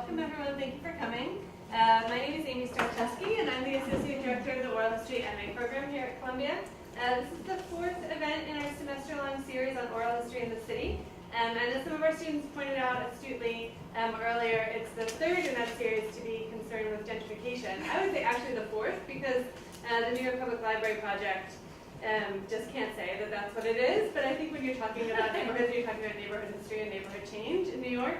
welcome everyone. Thank you for coming. My name is Amy Starczewski, and I'm the Associate Director of the Oral History MA program here at Columbia. This is the fourth event in our semester-long series on oral history in the city. And as some of our students pointed out astutely earlier, it's the third in that series to be concerned with gentrification. I would say actually the fourth, because the New York Public Library project just can't say that that's what it is. But I think when you're talking about neighborhoods, you're talking about neighborhood history and neighborhood change in New York.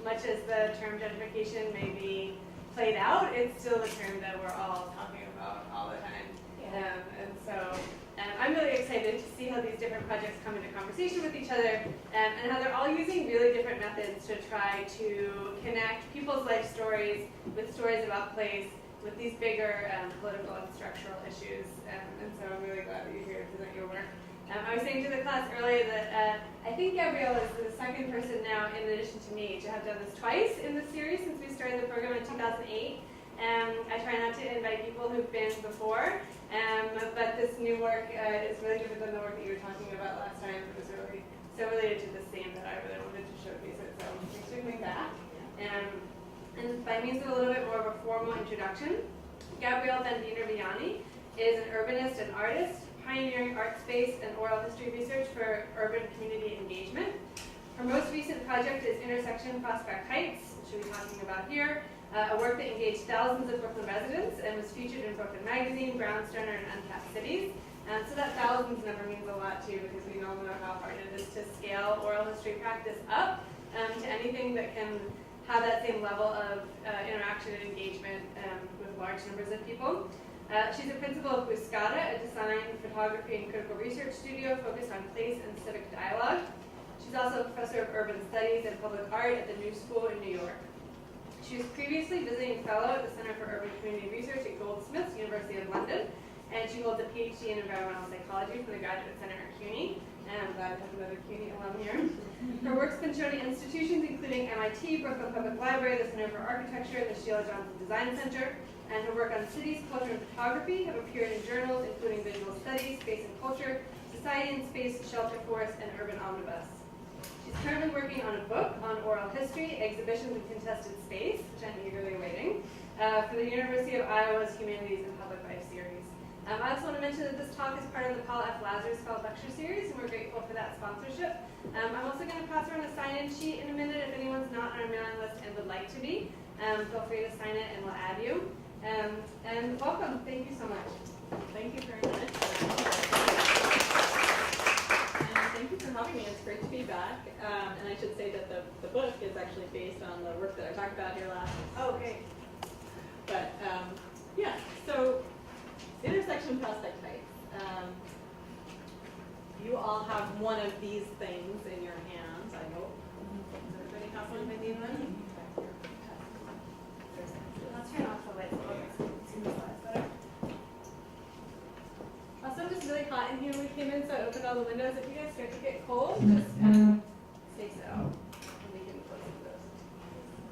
Much as the term gentrification may be played out, it's still the term that we're all talking about all the time. And so I'm really excited to see how these different projects come into conversation with each other and how they're all using really different methods to try to connect people's life stories with stories about place with these bigger political and structural issues. And so I'm really glad that you're here to present your work. I was saying to the class earlier that I think Gabrielle is the second person now, in addition to me, to have done this twice in the series since we started the program in 2008. I try not to invite people who've been before, but this new work is really different than the work that you were talking about last time. It was really so related to this theme that I really wanted to showcase it. So thanks for coming back. And by means of a little bit more of a formal introduction, Gabrielle Bendiner-Viani is an urbanist and artist, pioneering art space and oral history research for urban community engagement. Her most recent project is Intersection Prospect Heights, which we'll be talking about here, a work that engaged thousands of Brooklyn residents and was featured in Brooklyn Magazine, Brownstoner, and Untapped Cities. So that thousands number means a lot too, because we all know how hard it is to scale oral history practice up to anything that can have that same level of interaction and engagement with large numbers of people. She's a principal of Buscata, a design, photography, and critical research studio focused on place and civic dialogue. She's also a professor of urban studies and public art at the New School in New York. She was previously visiting fellow at the Center for Urban Community Research at Goldsmiths, University of London, and she holds a PhD in environmental psychology from the Graduate Center at CUNY. And I'm glad to have another CUNY alum here. Her work's been shown in institutions including MIT, Brooklyn Public Library, the Center for Architecture, and the Sheila Johnson Design Center. And her work on cities, culture, and photography have appeared in journals including Visual Studies, Space and Culture, Society and Space, Shelter Forest, and Urban Omnibus. She's currently working on a book on oral history, exhibitions, and contested space, which I'm eagerly awaiting, for the University of Iowa's Humanities and Public Life series. I also want to mention that this talk is part of the Paul F. Lazarus Lecture Series, and we're grateful for that sponsorship. I'm also going to pass around a sign-in sheet in a minute if anyone's not on our mailing list and would like to be. Feel free to sign it and we'll add you. And welcome. Thank you so much. Thank you very much. And thank you for having me. It's great to be back. And I should say that the book is actually based on the work that I talked about here last. Oh, great. But yeah, so Intersection Prospect Heights. You all have one of these things in your hands, I hope. Does everybody have one? I need one. I'll turn off the lights a little bit so you can see the slides better. Also, it was really hot in here when we came in, so I opened all the windows. If you guys start to get cold, just say so. And we can close the windows.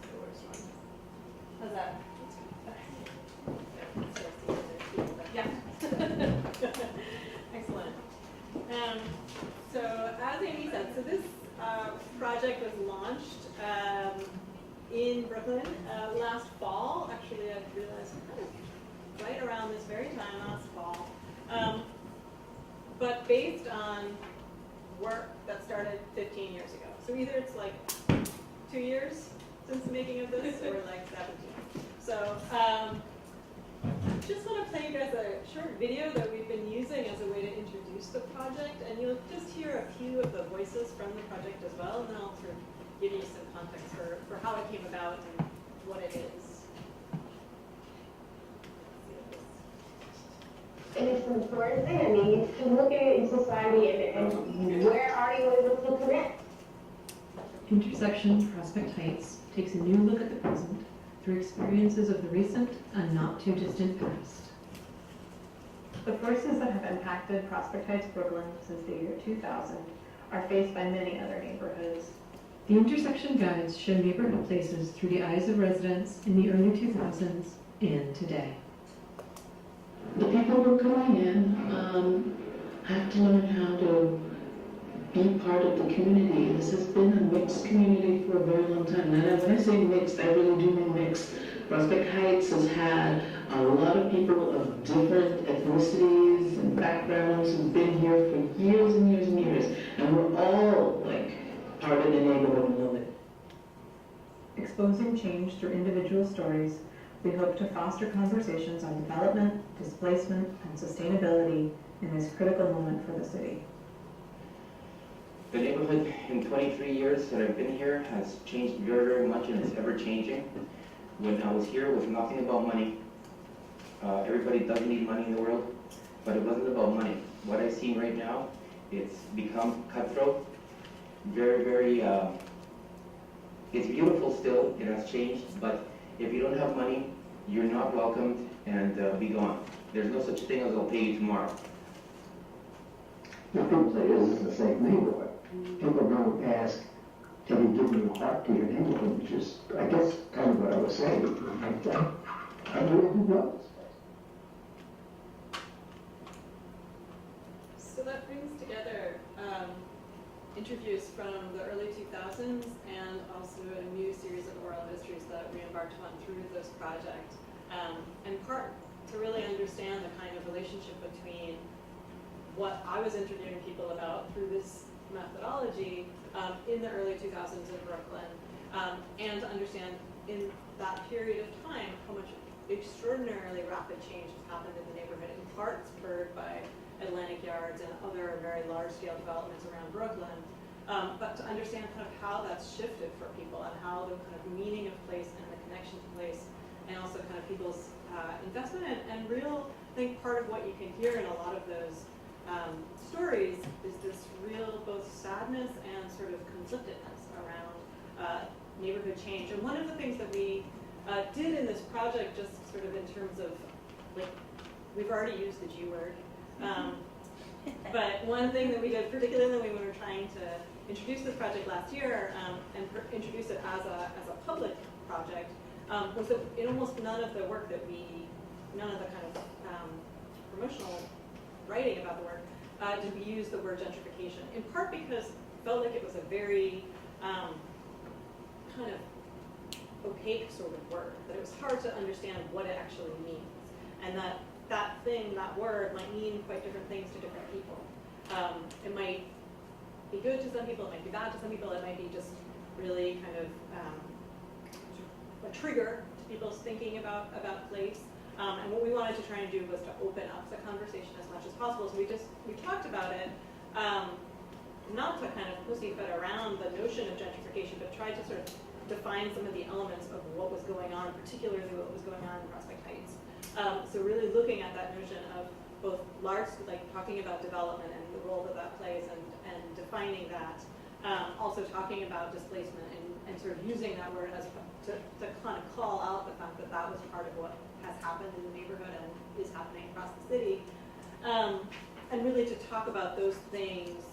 That's the worst one. How's that? Yeah. Excellent. So as Amy said, so this project was launched in Brooklyn last fall. Actually, I realized kind of right around this very time last fall. But based on work that started 15 years ago. So either it's like 2 years since the making of this or like 17. So just want to play you guys a short video that we've been using as a way to introduce the project, and you'll just hear a few of the voices from the project as well, and then I'll sort of give you some context for how it came about and what it is. And it's important thing to look at it in society and where are you able to connect? Intersection Prospect Heights takes a new look at the present through experiences of the recent and not too distant past. The forces that have impacted Prospect Heights, Brooklyn since the year 2000 are faced by many other neighborhoods. The intersection guides show neighborhood places through the eyes of residents in the early 2000s and today. The people who are coming in have to learn how to be part of the community. This has been a mixed community for a very long time. And when I say mixed, I really do mean mixed. Prospect Heights has had a lot of people of different ethnicities and backgrounds who've been here for years and years and years. And we're all like part of the neighborhood and love it. Exposing change through individual stories, we hope to foster conversations on development, displacement, and sustainability in this critical moment for the city. The neighborhood in 23 years that I've been here has changed very, very much, and it's ever changing. When I was here, it was nothing about money. Everybody doesn't need money in the world, but it wasn't about money. What I've seen right now, it's become cutthroat. Very, very, it's beautiful still, it has changed, but if you don't have money, you're not welcomed, and be gone. There's no such thing as I'll pay you tomorrow. The people say this is the same neighborhood. People don't ask, can you give me a heart to your neighborhood, which is, I guess, kind of what I was saying. I really do know this. So that brings together interviews from the early 2000s and also a new series of oral histories that we embarked on through this project. In part to really understand the kind of relationship between what I was interviewing people about through this methodology in the early 2000s in Brooklyn, and to understand in that period of time how much extraordinarily rapid change has happened in the neighborhood, in part spurred by Atlantic Yards and other very large-scale developments around Brooklyn, but to understand kind of how that's shifted for people and how the kind of meaning of place and the connection to place, and also kind of people's investment and real, I think part of what you can hear in a lot of those stories is this real both sadness and sort of conflictedness around neighborhood change. And one of the things that we did in this project, just sort of in terms of, like, we've already used the G word, but one thing that we did, particularly when we were trying to introduce this project last year and introduce it as a public project, was that in almost none of the work that none of the kind of promotional writing about the work, did we use the word gentrification, in part because it felt like it was a very kind of opaque sort of word, that it was hard to understand what it actually means, and that word might mean quite different things to different people. It might be good to some people, it might be bad to some people, it might be just really kind of a trigger to people's thinking about place. And what we wanted to try and do was to open up the conversation as much as possible. So we talked about it, not to kind of pussyfoot around the notion of gentrification, but tried to sort of define some of the elements of what was going on, particularly what was going on in Prospect Heights. So really looking at that notion of both large, like talking about development and the role that plays and defining that. Also talking about displacement and sort of using that word as to kind of call out the fact that that was part of what has happened in the neighborhood and is happening across the city. And really to talk about those things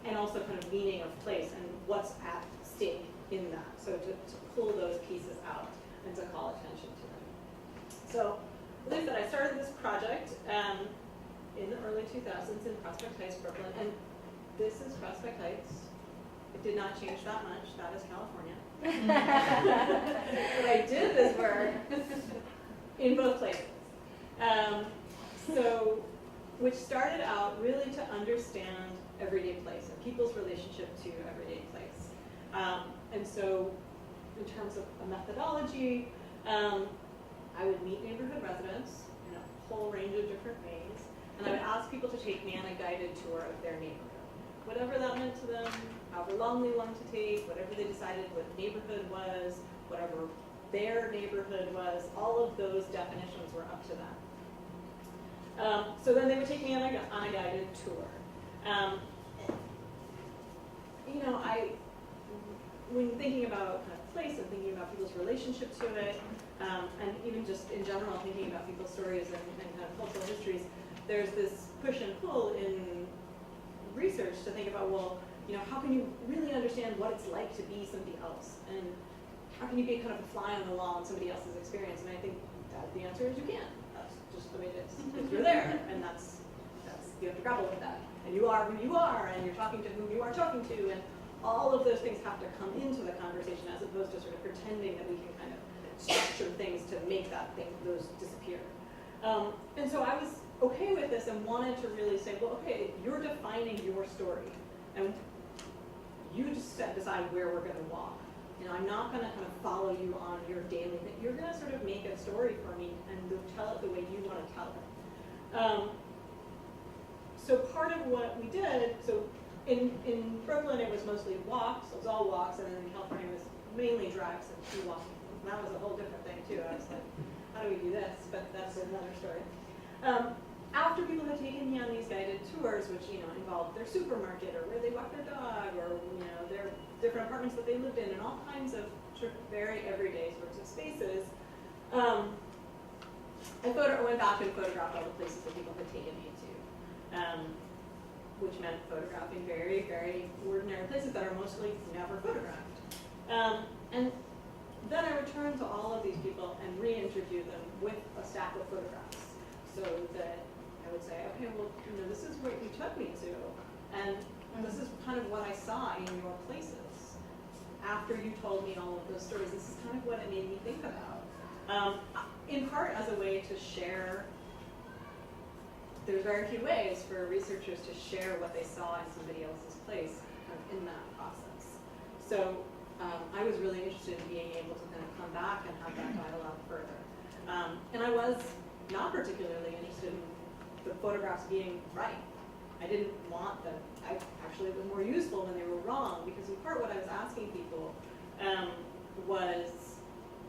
and also kind of meaning of place and what's at stake in that. So to pull those pieces out and to call attention to them. So I believe that I started this project in the early 2000s in Prospect Heights, Brooklyn, and this is Prospect Heights. It did not change that much. That is California. But I did this work in both places. So, which started out really to understand everyday place and people's relationship to everyday place. And so, in terms of a methodology, I would meet neighborhood residents in a whole range of different ways, and I would ask people to take me on a guided tour of their neighborhood. Whatever that meant to them, however long they wanted to take, whatever they decided what neighborhood was, whatever their neighborhood was, all of those definitions were up to them. So then they would take me on a guided tour. When thinking about kind of place and thinking about people's relationship to it, and even just in general thinking about people's stories and kind of cultural histories, there's this push and pull in research to think about, well, how can you really understand what it's like to be somebody else? And how can you be kind of a fly on the wall in somebody else's experience? And I think that the answer is you can't. That's just the way it is. Because you're there, and that's you have to grapple with that. And and you are who you are, and you're talking to whom you are talking to, and all of those things have to come into the conversation as opposed to sort of pretending that we can kind of structure things to make those disappear. And so I was okay with this and wanted to really say, well, okay, you're defining your story, and you just decide where we're going to walk. You know, I'm not going to kind of follow you on your daily thing. You're going to sort of make a story for me and tell it the way you want to tell it. So part of what we did, so in Brooklyn it was mostly walks, it was all walks, and then in California it was mainly drives and tree walking. And that was a whole different thing too. I was like, how do we do this? But that's another story. After people had taken me on these guided tours, which, you know, involved their supermarket or where they walk their dog or, you know, their different apartments that they lived in and all kinds of sort of very everyday sorts of spaces, I went back and photographed all the places that people had taken me to, which meant photographing very, very ordinary places that are mostly never photographed. And then I returned to all of these people and re-interviewed them with a stack of photographs, so that I would say, okay, well, you know, this is what you took me to, and this is kind of what I saw in your places. After you told me all of those stories, this is kind of what it made me think about. In part as a way to share. There's very few ways for researchers to share what they saw in somebody else's place kind of in that process. So I was really interested in being able to kind of come back and have that dialogue further. And I was not particularly interested in the photographs being right. I didn't want them. Actually, it was more useful when they were wrong, because in part what I was asking people was,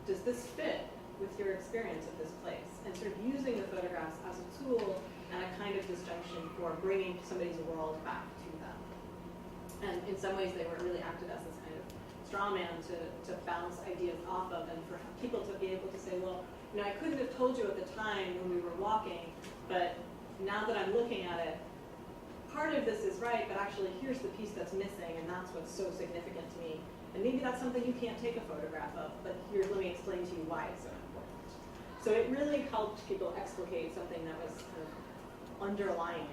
does this fit with your experience of this place? And sort of using the photographs as a tool and a kind of disjunction for bringing somebody's world back to them. And in some ways they were really acted as this kind of straw man to bounce ideas off of, and for people to be able to say, well, you know, I couldn't have told you at the time when we were walking, but now that I'm looking at it, part of this is right, but actually here's the piece that's missing, and that's what's so significant to me. And maybe that's something you can't take a photograph of, but here, let me explain to you why it's so important. So it really helped people explicate something that was kind of underlying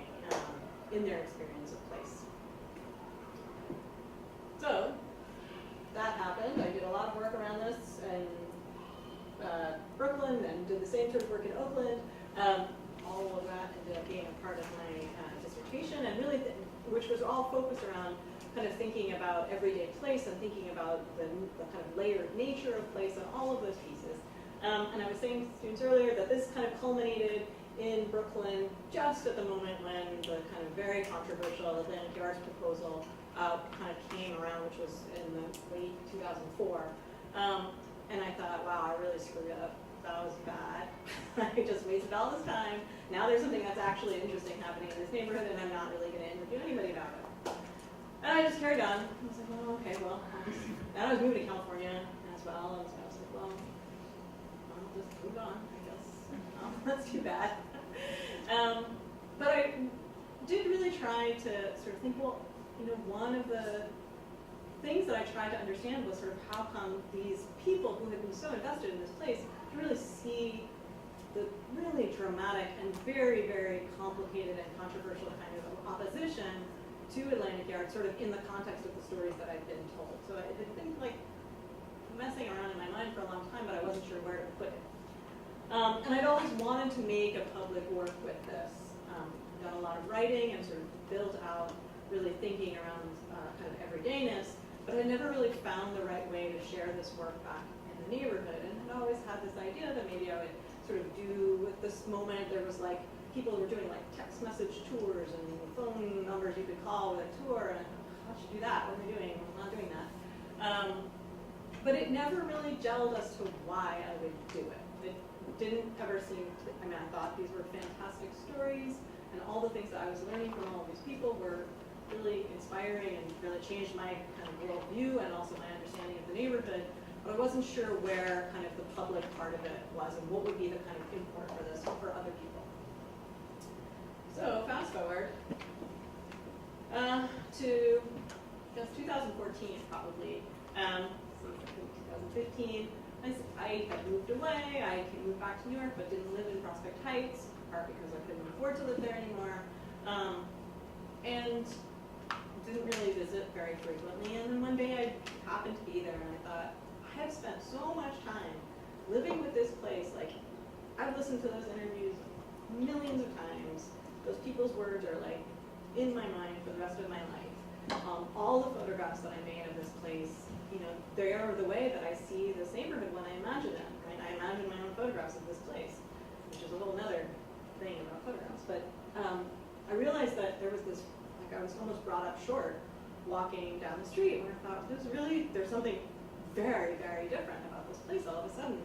in their experience of place. So that happened. I did a lot of work around this in Brooklyn, and did the same sort of work in Oakland. All of that ended up being a part of my dissertation, and really, which was all focused around kind of thinking about everyday place and thinking about the kind of layered nature of place and all of those pieces. And I was saying to students earlier that this kind of culminated in Brooklyn just at the moment when the kind of very controversial Atlantic Yards proposal kind of came around, which was in the late 2004. And I thought, wow, I really screwed up. That was bad. I just wasted all this time. Now there's something that's actually interesting happening in this neighborhood, and I'm not really going to interview anybody about it. And I just carried on. I was like, well, okay, well, and I was moving to California as well, and so I was like, well, I'll just move on, I guess. That's too bad. But I did really try to sort of think, well, you know, one of the things that I tried to understand was sort of how come these people who had been so invested in this place to really see the really dramatic and very, very complicated and controversial kind of opposition to Atlantic Yards, sort of in the context of the stories that I'd been told. So it had been like messing around in my mind for a long time, but I wasn't sure where to put it. And I'd always wanted to make a public work with this. Done a lot of writing and sort of built out really thinking around kind of everydayness, but I never really found the right way to share this work back in the neighborhood, and had always had this idea that maybe I would sort of do with this moment. There was like, people were doing like text message tours and phone numbers you could call with a tour, and I should do that. What am I doing? I'm not doing that. But it never really gelled as to why I would do it. It didn't ever seem to, I mean, I thought these were fantastic stories, and all the things that I was learning from all these people were really inspiring and really changed my kind of worldview and also my understanding of the neighborhood. But I wasn't sure where kind of the public part of it was and what would be the kind of import for this for other people. So fast forward to I guess 2014 probably. So 2015, I had moved away. I moved back to New York, but didn't live in Prospect Heights, in part because I couldn't afford to live there anymore. and didn't really visit very frequently. And then one day I happened to be there, and I thought, I have spent so much time living with this place. Like, I've listened to those interviews millions of times. Those people's words are like in my mind for the rest of my life. All the photographs that I made of this place, you know, they are the way that I see this neighborhood when I imagine it, right? I imagine my own photographs of this place, which is a whole nother thing about photographs. But I realized that there was this, like, I was almost brought up short walking down the street when I thought, there's something very, very different about this place all of a sudden.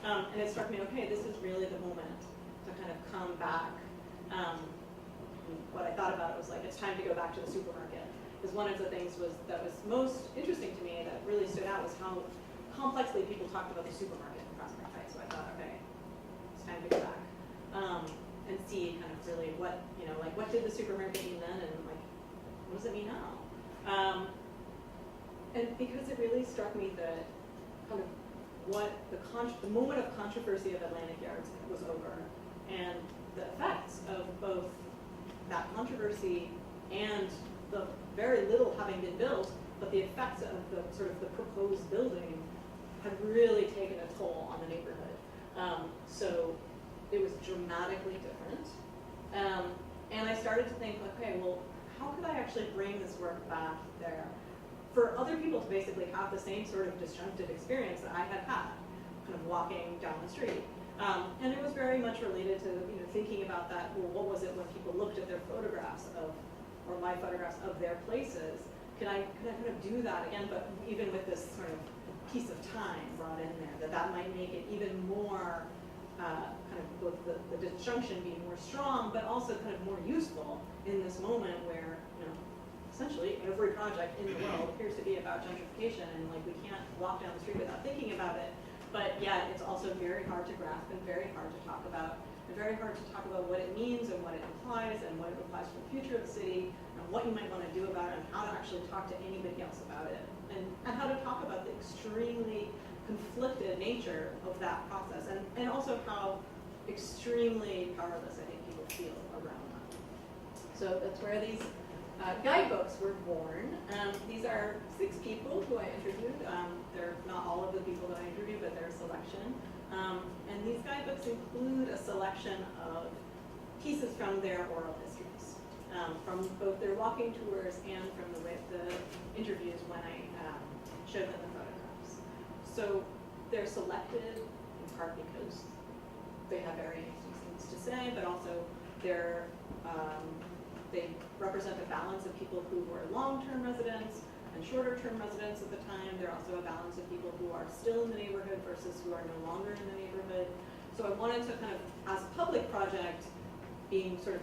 And it struck me, okay, this is really the moment to kind of come back. What I thought about it was like, it's time to go back to the supermarket. Because one of the things that was most interesting to me that really stood out was how complexly people talked about the supermarket in Prospect Heights. So I thought, okay, it's time to go back and see kind of really what, you know, like what did the supermarket mean then, and like what does it mean now? And because it really struck me that kind of what the moment of controversy of Atlantic Yards was over, and the effects of both that controversy and the very little having been built, but the effects of the sort of the proposed building had really taken a toll on the neighborhood. So it was dramatically different. And I started to think, okay, well, how could I actually bring this work back there for other people to basically have the same sort of disjunctive experience that I had had, kind of walking down the street. And it was very much related to, you know, thinking about that, well, what was it when people looked at their photographs of, or my photographs of their places? Could I kind of do that again, but even with this sort of piece of time brought in there, that might make it even more, kind of both the disjunction being more strong, but also kind of more useful in this moment where, you know, essentially every project in the world appears to be about gentrification, and like we can't walk down the street without thinking about it. But yet it's also very hard to grasp and very hard to talk about, and very hard to talk about what it means and what it implies and what it implies for the future of the city, and what you might want to do about it, and how to actually talk to anybody else about it, and how to talk about the extremely conflicted nature of that process, and also how extremely powerless I think people feel around that. So that's where these guidebooks were born. These are 6 people who I interviewed. They're not all of the people that I interviewed, but they're a selection. And these guidebooks include a selection of pieces from their oral histories, from both their walking tours and from the interviews when I showed them the photographs. So they're selected in part because they have very interesting things to say, but also they represent a balance of people who were long-term residents and shorter-term residents at the time. They're also a balance of people who are still in the neighborhood versus who are no longer in the neighborhood. So I wanted to kind of, as a public project, being sort of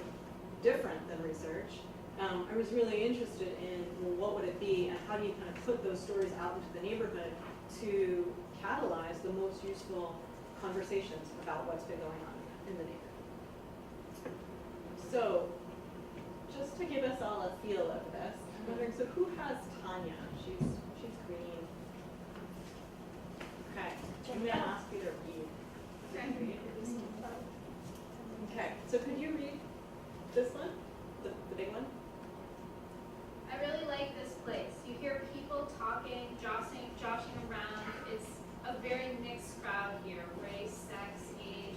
different than research, I was really interested in, well, what would it be, and how do you kind of put those stories out into the neighborhood to catalyze the most useful conversations about what's been going on in the neighborhood. So, just to give us all a feel of this, I'm wondering, so who has Tanya? She's green. Okay, I'm going to ask you to read. Okay, so could you read this one, the big one? I really like this place. You hear people talking, joshing around. It's a very mixed crowd here, race, sex, age.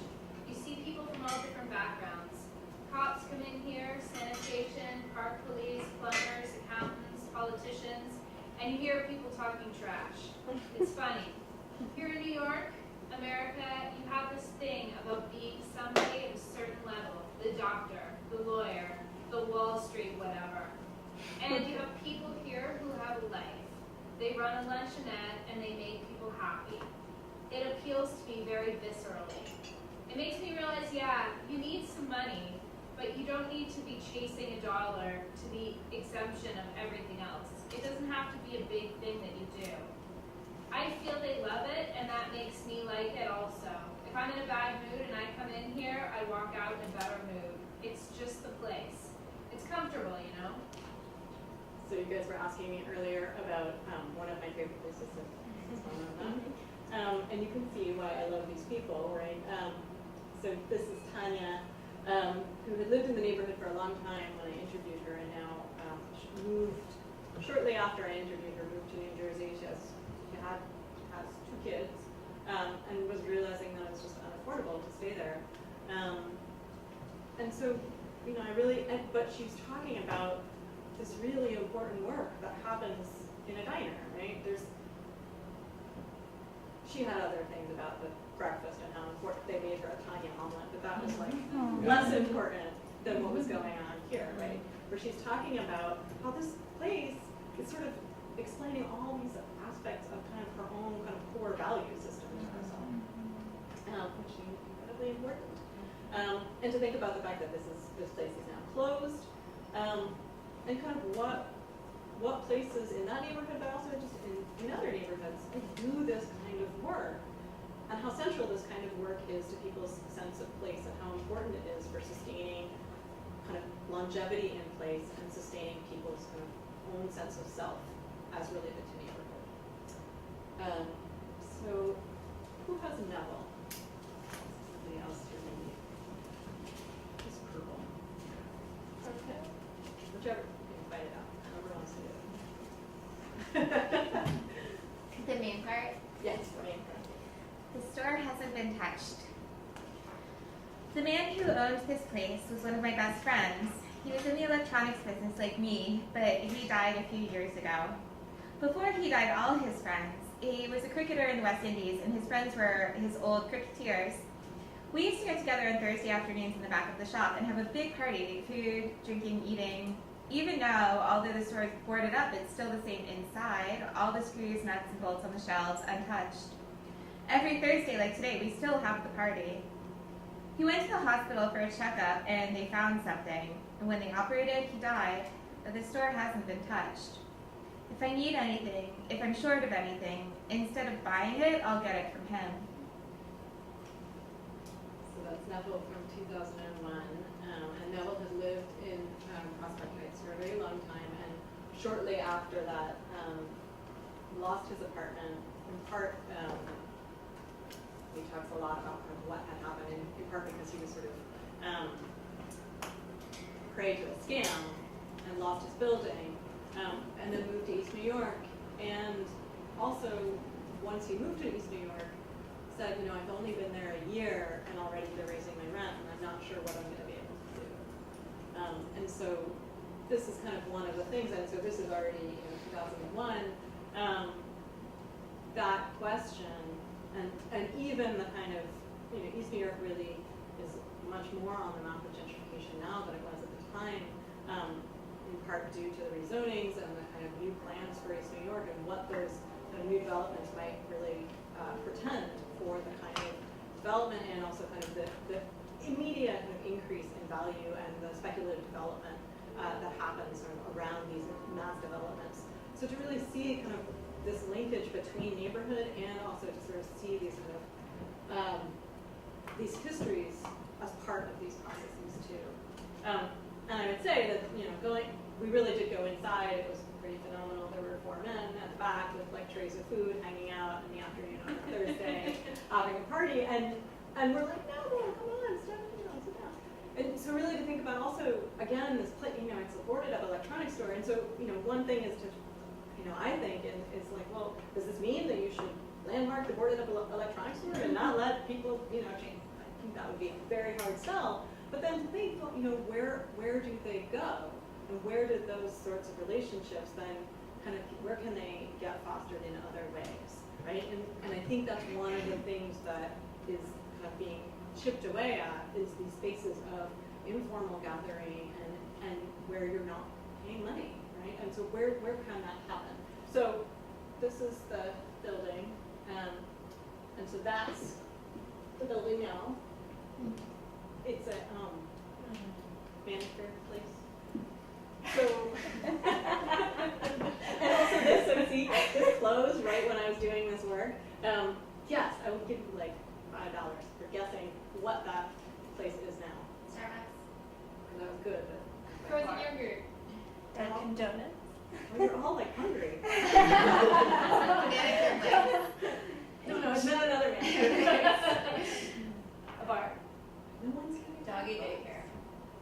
You see people from all different backgrounds. Cops come in here, sanitation, park police, plumbers, accountants, politicians, and you hear people talking trash. It's funny. Here in New York, America, you have this thing about being somebody at a certain level, the doctor, the lawyer, the Wall Street whatever. And you have people here who have a life. They run a luncheonette and they make people happy. It appeals to me very viscerally. It makes me realize, yeah, you need some money, but you don't need to be chasing a dollar to the exemption of everything else. It doesn't have to be a big thing that you do. I feel they love it, and that makes me like it also. If I'm in a bad mood and I come in here, I walk out in a better mood. It's just the place. It's comfortable, you know? So you guys were asking me earlier about one of my favorite places, so this is one of them. And you can see why I love these people, right? So this is Tanya, who had lived in the neighborhood for a long time when I interviewed her, and now moved, shortly after I interviewed her, moved to New Jersey. She has 2 kids, and was realizing that it's just unaffordable to stay there. And so, you know, but she's talking about this really important work that happens in a diner, right? She had other things about the breakfast and how important they made her a tiny omelet, but that was like less important than what was going on here, right? Where she's talking about how this place is sort of explaining all these aspects of kind of her own kind of core value system to herself, which is incredibly important. And to think about the fact that this place is now closed, and kind of what places in that neighborhood, but also just in other neighborhoods, do this kind of work, and how central this kind of work is to people's sense of place, and how important it is for sustaining kind of longevity in place and sustaining people's kind of own sense of self as related to neighborhood. So, who has Neville? Somebody else here maybe. Just purple. Okay. Whichever. Fight it out. Whoever wants to do it. The main part? Yes, the main part. The store hasn't been touched. The man who owned this place was one of my best friends. He was in the electronics business like me, but he died a few years ago. Before he died, all his friends. He was a cricketer in the West Indies, and his friends were his old cricketers. We used to get together on Thursday afternoons in the back of the shop and have a big party, food, drinking, eating. Even now, although the store is boarded up, it's still the same inside. All the screws, nuts, and bolts on the shelves, untouched. Every Thursday, like today, we still have the party. He went to the hospital for a checkup, and they found something. And when they operated, he died, but the store hasn't been touched. If I need anything, if I'm short of anything, instead of buying it, I'll get it from him. So that's Neville from 2001, and Neville has lived in Prospect Heights for a very long time, and shortly after that, lost his apartment. In part, he talks a lot about kind of what had happened, in part because he was sort of prey to a scam and lost his building, and then moved to East New York. And also, once he moved to East New York, said, you know, I've only been there a year and already they're raising my rent, and I'm not sure what I'm going to be able to do. And so this is kind of one of the things, and so this is already in 2001, that question, and even the kind of, you know, East New York really is much more on the map of gentrification now than it was at the time, in part due to the rezonings and the kind of new plans for East New York and what those kind of new developments might really portend for the kind of development, and also kind of the immediate kind of increase in value and the speculative development that happens sort of around these mass developments. So to really see kind of this linkage between neighborhood and also to sort of see these kind of these histories as part of these processes too. And I would say that, you know, we really did go inside. It was pretty phenomenal. There were 4 men at the back with like trays of food, hanging out in the afternoon on a Thursday, having a party, and we're like, no, come on, sit down. And so really to think about also, again, this place, you know, it's a boarded up electronics store, and so, you know, one thing is to, you know, I think is like, well, does this mean that you should landmark the boarded up electronics store and not let people, you know, change? I think that would be a very hard sell. But then to think, well, you know, where do they go? And where did those sorts of relationships then kind of, where can they get fostered in other ways, right? And I think that's one of the things that is kind of being chipped away at, is these spaces of informal gathering and where you're not paying money, right? And so where can that happen? So this is the building, and so that's the building now. It's a manicure place. So, and also this, so see, this closed right when I was doing this work. Yes, I would give you like $5 for guessing what that place is now. Starbucks. That was good, but Frozen yogurt. Dunkin' Donuts. well, you're all like hungry. No, it's not another man. A bar. No one's gonna Doggy daycare.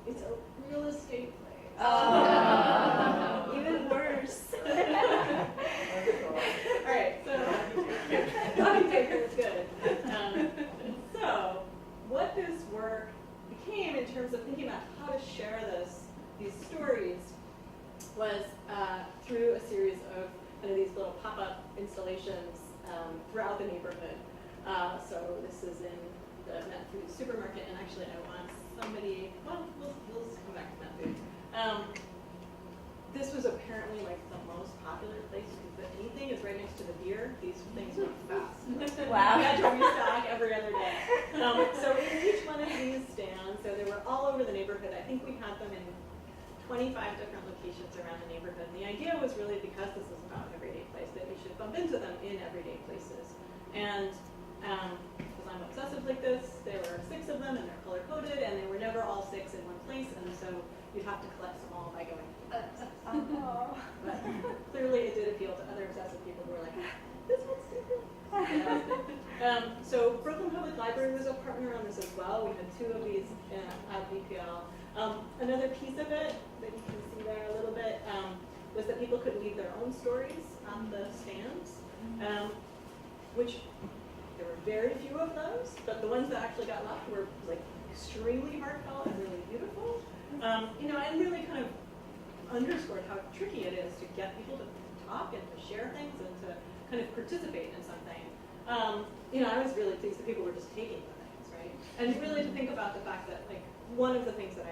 It's a real estate place. Oh. Even this work became in terms of thinking about how to share these stories was through a series of kind of these little pop-up installations throughout the neighborhood. So this is in the Met Food supermarket, and actually I want somebody, well, we'll come back to Met Food. This was apparently like the most popular place you could put anything. It's right next to the beer. These things went fast. Wow. We had to restock every other day. So in each one of these stands, so they were all over the neighborhood. I think we had them in 25 different locations around the neighborhood. And the idea was really, because this is about an everyday place, that we should bump into them in everyday places. And because I'm obsessive like this, there were 6 of them, and they're color-coded, and they were never all 6 in one place, and so you'd have to collect them all by going to the places. But clearly it did appeal to other obsessive people who were like, this one's different. So Brooklyn Public Library was a partner on this as well. We had 2 of these at BPL. Another piece of it that you can see there a little bit was that people could leave their own stories on the stands, which there were very few of those, but the ones that actually got left were like extremely heartfelt and really beautiful. You know, and really kind of underscored how tricky it is to get people to talk and to share things and to kind of participate in something. You know, I was really pleased that people were just taking the things, right? And really to think about the fact that, like, one of the things that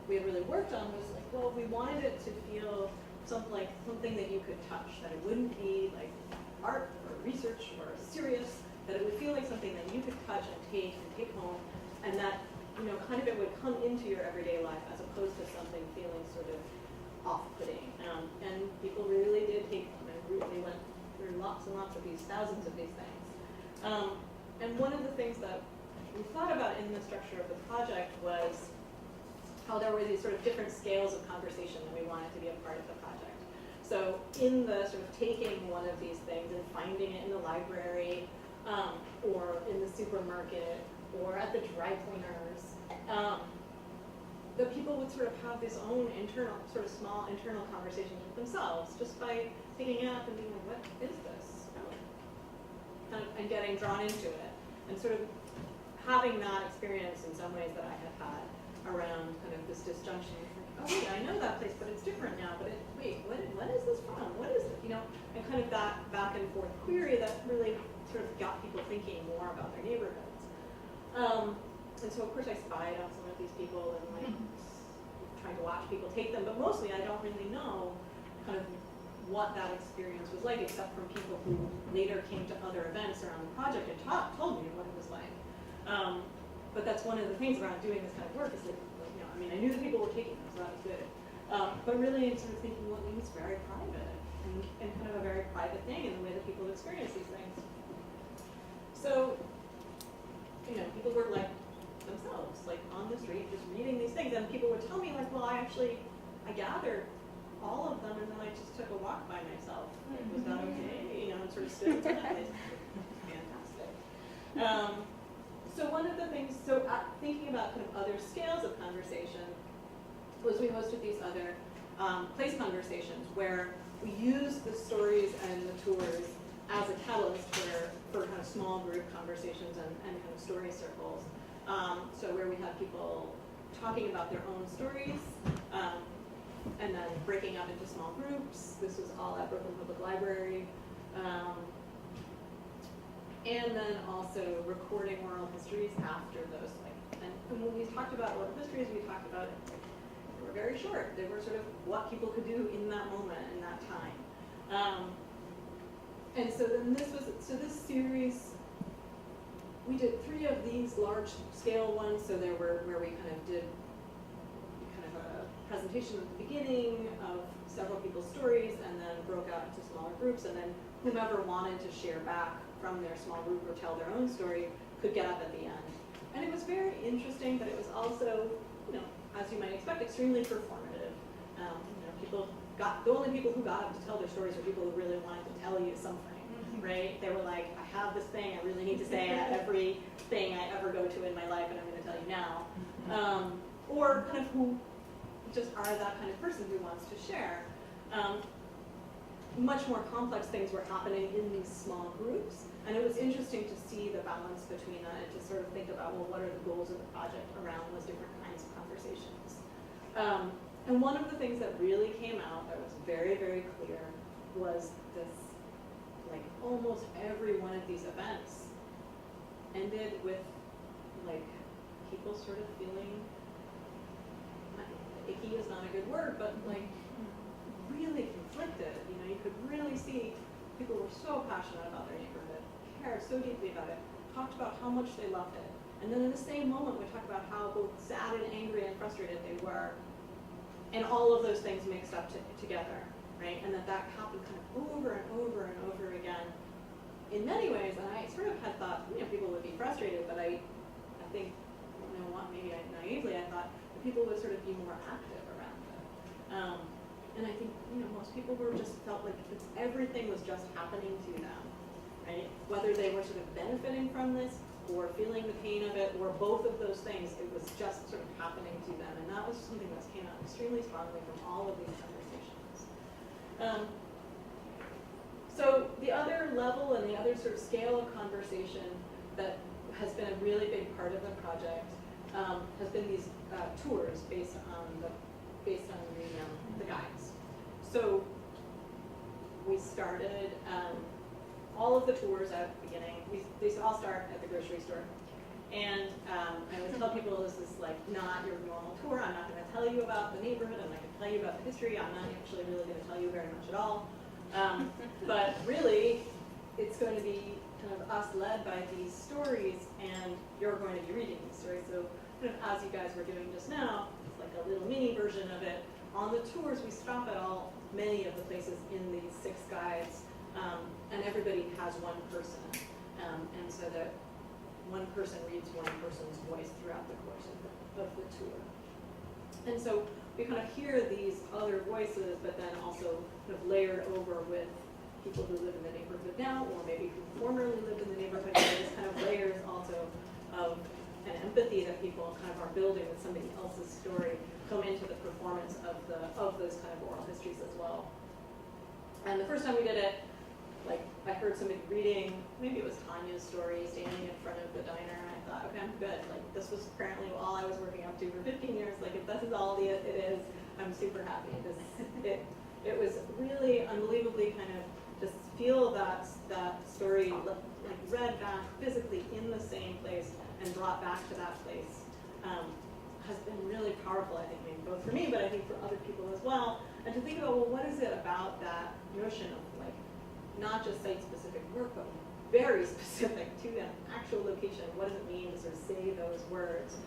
we had really worked on was like, well, we wanted it to feel something that you could touch, that it wouldn't be like art or research or serious, that it would feel like something that you could touch and take home, and that, you know, kind of it would come into your everyday life as opposed to something feeling sort of off-putting. And people really did take them, and really went through lots and lots of these, thousands of these things. And one of the things that we thought about in the structure of the project was how there were these sort of different scales of conversation that we wanted to be a part of the project. So in the sort of taking one of these things and finding it in the library, or in the supermarket, or at the dry cleaners, the people would sort of have this own internal, sort of small internal conversations with themselves, just by picking it up and being like, what is this? Kind of, and getting drawn into it, and sort of having that experience in some ways that I had had around kind of this disjunction. Like, oh wait, I know that place, but it's different now. But wait, what is this from? What is it? You know, and kind of that back and forth query that really sort of got people thinking more about their neighborhoods. And so of course I spied on some of these people and like trying to watch people take them, but mostly I don't really know kind of what that experience was like, except from people who later came to other events around the project and told me what it was like. But that's one of the things around doing this kind of work is like, you know, I mean, I knew that people were taking them, so that was good. But really sort of thinking, well, it was very private and kind of a very private thing in the way that people experience these things. So, you know, people were like themselves, like on the street, just reading these things, and people would tell me like, well, I gathered all of them, and then I just took a walk by myself. Like, was that okay? You know, and sort of stood in that place. Fantastic. So one of the things, thinking about kind of other scales of conversation, was we hosted these other place conversations where we used the stories and the tours as a catalyst for kind of small group conversations and kind of story circles. So where we had people talking about their own stories, and then breaking up into small groups. This was all at Brooklyn Public Library. And then also recording oral histories after those. And when we talked about oral histories, we talked about it. They were very short. They were sort of what people could do in that moment, in that time. And so then this series, we did 3 of these large scale ones. So there were where we kind of did kind of a presentation at the beginning of several people's stories, and then broke out into smaller groups, and then whomever wanted to share back from their small group or tell their own story could get up at the end. And it was very interesting, but it was also, you know, as you might expect, extremely performative. You know, the only people who got up to tell their stories were people who really wanted to tell you something, right? They were like, I have this thing I really need to say at every thing I ever go to in my life, and I'm going to tell you now. Or kind of who just are that kind of person who wants to share. Much more complex things were happening in these small groups. And it was interesting to see the balance between that and to sort of think about, well, what are the goals of the project around those different kinds of conversations. And one of the things that really came out that was very, very clear was this, like almost every one of these events ended with like people sort of feeling, icky is not a good word, but like really conflicted. You know, you could really see people were so passionate about their neighborhood, cared so deeply about it, talked about how much they loved it. And then in the same moment, we talked about how both sad and angry and frustrated they were. And all of those things mixed up together, right? And that happened kind of over and over and over again in many ways. And I sort of had thought, you know, people would be frustrated, but I think, you know what, maybe naively, I thought that people would sort of be more active around it. And I think, you know, most people were just felt like everything was just happening to them, right? Whether they were sort of benefiting from this or feeling the pain of it, or both of those things, it was just sort of happening to them. And that was something that came out extremely strongly from all of these conversations. So the other level and the other sort of scale of conversation that has been a really big part of the project has been these tours based on the guides. So we started all of the tours at the beginning. They all start at the grocery store. And I always tell people this is like not your normal tour. I'm not going to tell you about the neighborhood. I'm not going to tell you about the history. I'm not actually really going to tell you very much at all. But really, it's going to be kind of us led by these stories, and you're going to be reading these stories. So kind of as you guys were doing just now, it's like a little mini version of it. On the tours, we stop at many of the places in these 6 guides, and everybody has one person. And so that one person reads one person's voice throughout the course of the tour. And so we kind of hear these other voices, but then also kind of layered over with people who live in the neighborhood now, or maybe who formerly lived in the neighborhood. There's kind of layers also of an empathy that people kind of are building with somebody else's story come into the performance of those kind of oral histories as well. And the first time we did it, like I heard somebody reading, maybe it was Tanya's story, standing in front of the diner, and I thought, okay, I'm good. Like this was apparently all I was working up to for 15 years. Like if this is all it is, I'm super happy. It was really unbelievably kind of just feel that story like read back physically in the same place and brought back to that place has been really powerful, I think, maybe both for me, but I think for other people as well. And to think about, well, what is it about that notion of like not just site-specific work, but very specific to an actual location? What does it mean to sort of say those words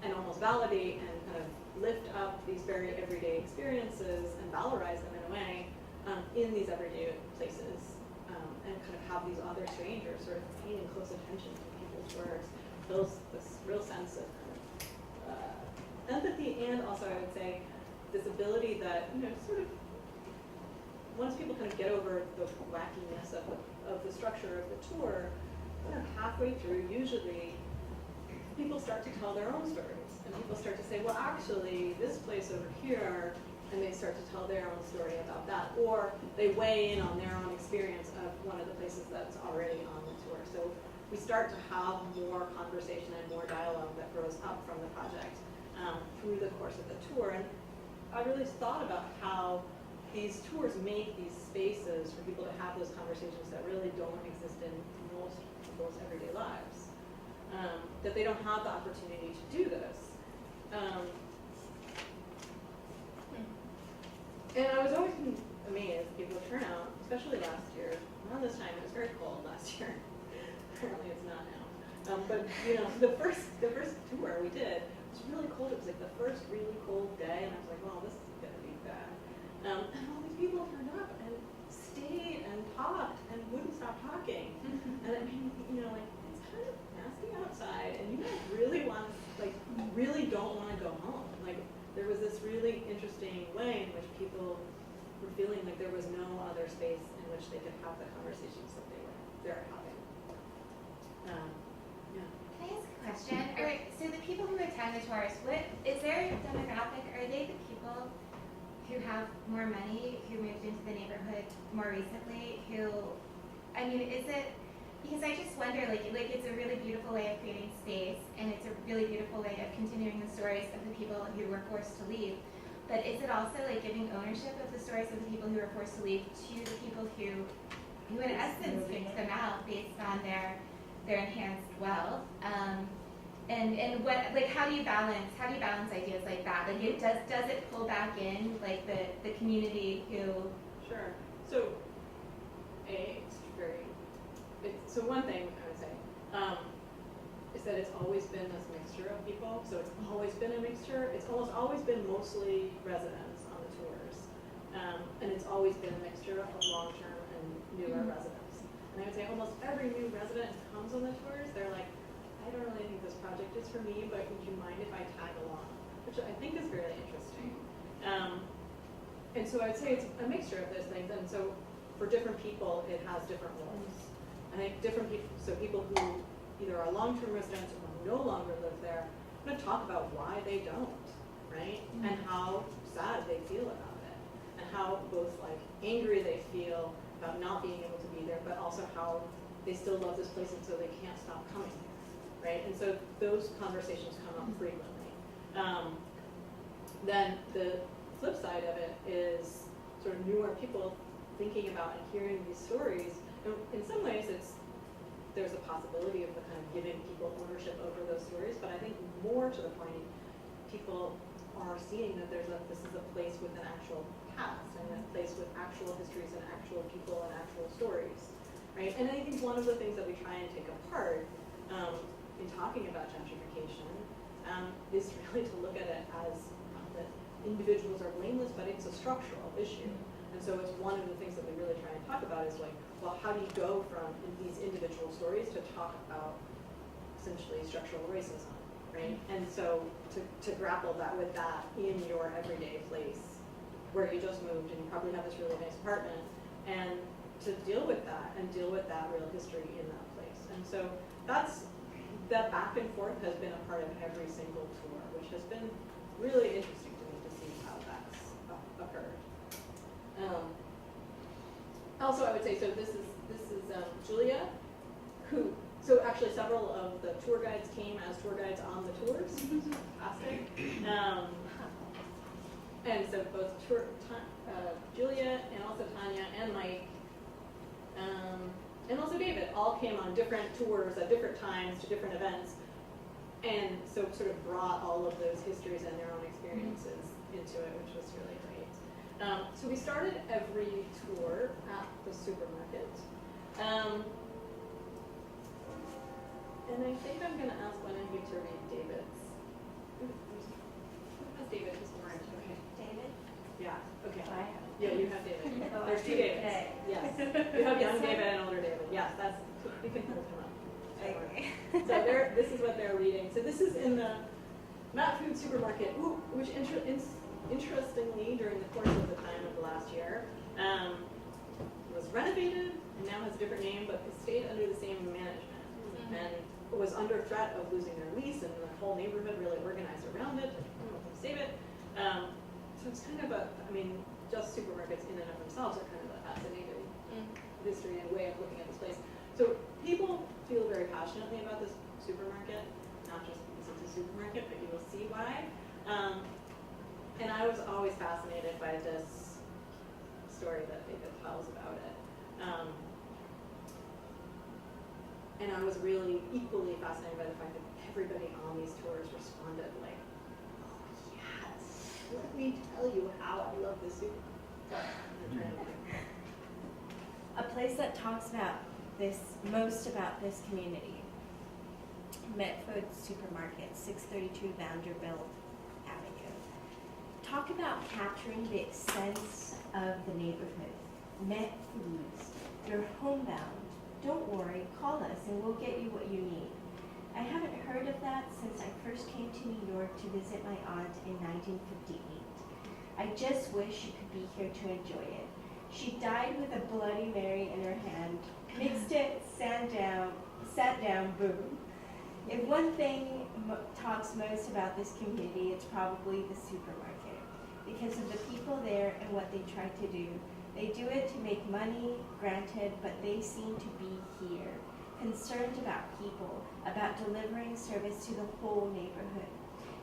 and almost validate and kind of lift up these very everyday experiences and valorize them in a way in these everyday places, and kind of have these other strangers sort of paying close attention to people's words, builds this real sense of kind of empathy, and also I would say this ability that, you know, sort of once people kind of get over the wackiness of the structure of the tour, kind of halfway through, usually people start to tell their own stories, and people start to say, well, actually, this place over here, and they start to tell their own story about that, or they weigh in on their own experience of one of the places that's already on the tour. So we start to have more conversation and more dialogue that grows up from the project through the course of the tour. And I really thought about how these tours make these spaces for people to have those conversations that really don't exist in most people's everyday lives. That they don't have the opportunity to do this. And I was always amazed at people's turnout, especially last year. Around this time, it was very cold last year. Apparently it's not now. But you know, the first tour we did was really cold. It was like the first really cold day, and I was like, well, this is gonna be bad. And all these people turned up and stayed and talked and wouldn't stop talking. And I mean, you know, like it's kind of nasty outside, and you guys really want, like, really don't want to go home. Like there was this really interesting way in which people were feeling like there was no other space in which they could have the conversations that they're having. Yeah. Can I ask a question? So the people who attend the tours, what is their demographic? Are they the people who have more money, who moved into the neighborhood more recently? Who, I mean, is it, because I just wonder, like it's a really beautiful way of creating space, and it's a really beautiful way of continuing the stories of the people who were forced to leave. But is it also like giving ownership of the stories of the people who were forced to leave to the people who in essence picked them out based on their enhanced wealth? And what, like, how do you balance ideas like that? Like, it does it pull back in like the community who? Sure. So, so one thing I would say is that it's always been this mixture of people. So it's always been a mixture. It's almost always been mostly residents on the tours, and it's always been a mixture of long-term and newer residents. And I would say almost every new resident who comes on the tours, they're like, I don't really think this project is for me, but would you mind if I tag along? Which I think is really interesting. And so I would say it's a mixture of those things. And so for different people, it has different roles. I think different people, so people who either are long-term residents or no longer live there, I'm going to talk about why they don't, right? And how sad they feel about it. And how both like angry they feel about not being able to be there, but also how they still love this place and so they can't stop coming here, right? And so those conversations come up frequently. Then the flip side of it is sort of newer people thinking about and hearing these stories. And in some ways, there's a possibility of the kind of giving people ownership over those stories, but I think more to the point, people are seeing that this is a place with an actual past and a place with actual histories and actual people and actual stories, right? And I think one of the things that we try and take apart in talking about gentrification is really to look at it as that individuals are blameless, but it's a structural issue. And so it's one of the things that we really try and talk about is like, well, how do you go from these individual stories to talk about essentially structural racism, right? And so to grapple with that in your everyday place where you just moved and you probably have this really nice apartment, and to deal with that and deal with that real history in that place. And so that back and forth has been a part of every single tour, which has been really interesting to me to see how that's occurred. Also, I would say, so this is Julia, who, so actually several of the tour guides came as tour guides on the tours. Fantastic. And so both Julia and also Tanya and Mike, and also David, all came on different tours at different times to different events, and so sort of brought all of those histories and their own experiences into it, which was really great. So we started every tour at the supermarket. And I think I'm going to ask one of you to read David's. Who has David? Who's orange? Okay. David? Yeah, okay. I have. Yeah, you have David. Oh, There's two Davids. okay. Yes. You have young David and older David. Yes, you can hold him up. Okay. So this is what they're reading. So this is in the Matt Food Supermarket, which interestingly, during the course of the time of the last year, was renovated and now has a different name, but it stayed under the same management and was under threat of losing their lease, and the whole neighborhood really organized around it to save it. So it's kind of just supermarkets in and of themselves are kind of a fascinating history and way of looking at this place. So people feel very passionately about this supermarket, not just because it's a supermarket, but you will see why. And I was always fascinated by this story that David tells about it. And I was really equally fascinated by the fact that everybody on these tours responded like, oh yes, let me tell you how I love this supermarket. A place that talks about most about this community. Metfood Supermarket, 632 Vanderbilt Avenue. Talk about capturing the sense of the neighborhood. Met Foods, you're homebound. Don't worry, call us and we'll get you what you need. I haven't heard of that since I first came to New York to visit my aunt in 1958. I just wish you could be here to enjoy it. She died with a Bloody Mary in her hand, mixed it, sat down, boom. If one thing talks most about this community, it's probably the supermarket. Because of the people there and what they try to do. They do it to make money, granted, but they seem to be here. concerned about people, about delivering service to the whole neighborhood.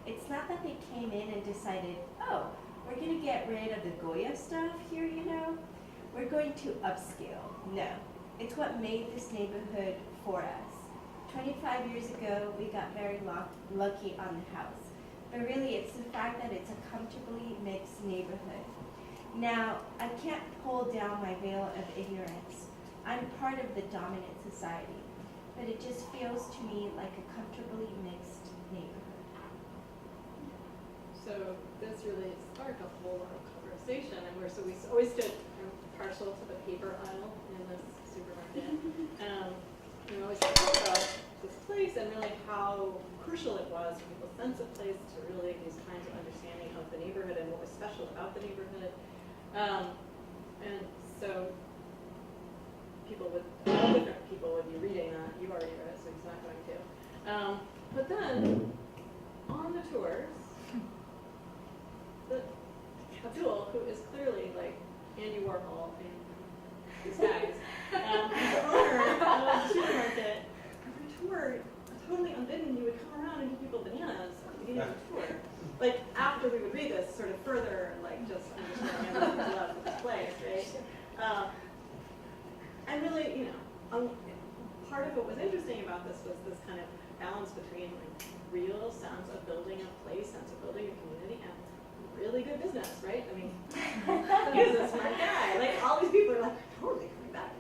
It's not that they came in and decided, oh, we're going to get rid of the Goya stuff here, you know? We're going to upscale. No. It's what made this neighborhood for us. 25 years ago, we got very lucky on the house. But really, it's the fact that it's a comfortably mixed neighborhood. Now, I can't pull down my veil of ignorance. I'm part of the dominant society. But it just feels to me like a comfortably mixed neighborhood. So this really sparked a whole lot of conversation, and we always stood partial to the paper aisle in this supermarket. We always talked about this place and really how crucial it was for people's sense of place to really these kinds of understanding of the neighborhood and what was special about the neighborhood. And so all different people would be reading that. You've already read it, so he's not going to. But then on the tours, Abdul, who is clearly like Andy Warhol in disguise, the owner of the supermarket, every tour, totally unbidden, he would come around and give people bananas at the beginning of the tour. Like after we would read this, sort of further, like just understanding the love of the place, right? And really, you know, part of what was interesting about this was this kind of balance between like real sense of building a place, sense of building a community, and really good business, right? I mean, businessman guy. Like all these people are like, totally coming back.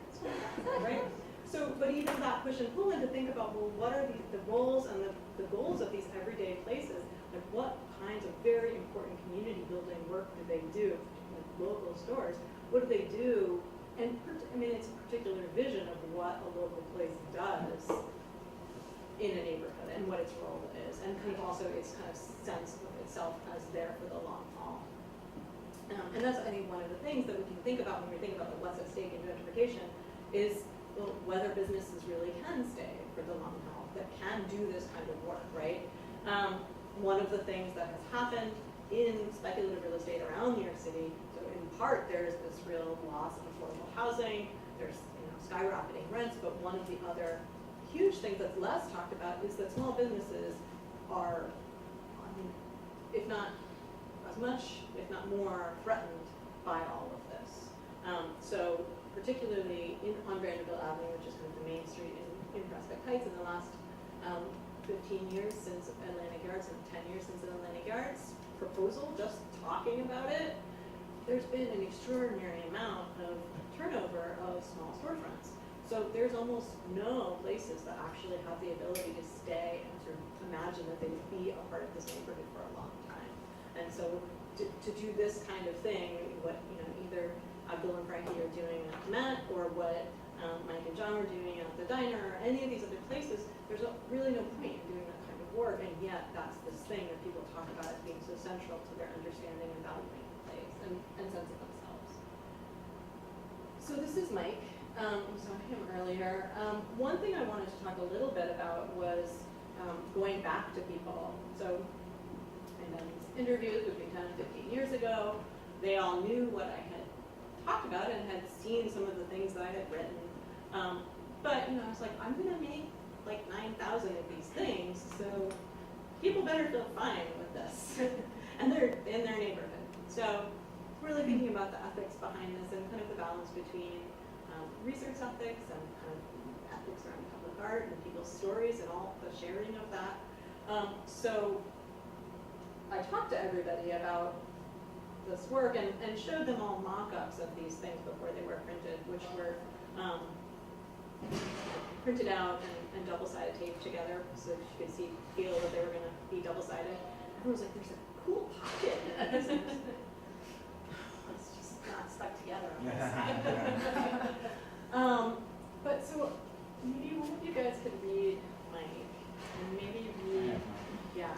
Right? So, but even that push and pull in to think about, well, what are the roles and the goals of these everyday places? Like what kinds of very important community building work do they do? Like local stores, what do they do? And I mean, it's a particular vision of what a local place does in a neighborhood and what its role is, and kind of also its kind of sense of itself as there for the long haul. And that's, I think, one of the things that we can think about when we think about what's at stake in gentrification is, well, whether businesses really can stay for the long haul, that can do this kind of work, right? One of the things that has happened in speculative real estate around New York City, so in part there's this real loss of affordable housing, there's skyrocketing rents, but one of the other huge things that's less talked about is that small businesses are, I mean, if not as much, if not more, threatened by all of this. So particularly on Vanderbilt Avenue, which is kind of the main street in Prospect Heights, in the last 15 years since Atlantic Yards and 10 years since the Atlantic Yards proposal, just talking about it, there's been an extraordinary amount of turnover of small storefronts. So there's almost no places that actually have the ability to stay and sort of imagine that they would be a part of this neighborhood for a long time. And so to do this kind of thing, what either Abdul and Frankie are doing at Met, or what Mike and John were doing at the diner, or any of these other places, there's really no point in doing that kind of work, and yet that's this thing that people talk about as being so central to their understanding and valuing the place and sense of themselves. So this is Mike. We saw him earlier. One thing I wanted to talk a little bit about was going back to people. So I done these interviews between 10 and 15 years ago. They all knew what I had talked about and had seen some of the things that I had written. But I was like, I'm gonna make like 9,000 of these things, so people better feel fine with this. And they're in their neighborhood. So really thinking about the ethics behind this and kind of the balance between research ethics and kind of ethics around public art and people's stories and all the sharing of that. So I talked to everybody about this work and showed them all mock-ups of these things before they were printed, which were printed out and double-sided taped together so that you could feel that they were going to be double-sided. Everyone was like, there's a cool pocket. It's just not stuck together. But so maybe one of you guys could read Mike, and maybe read, yeah.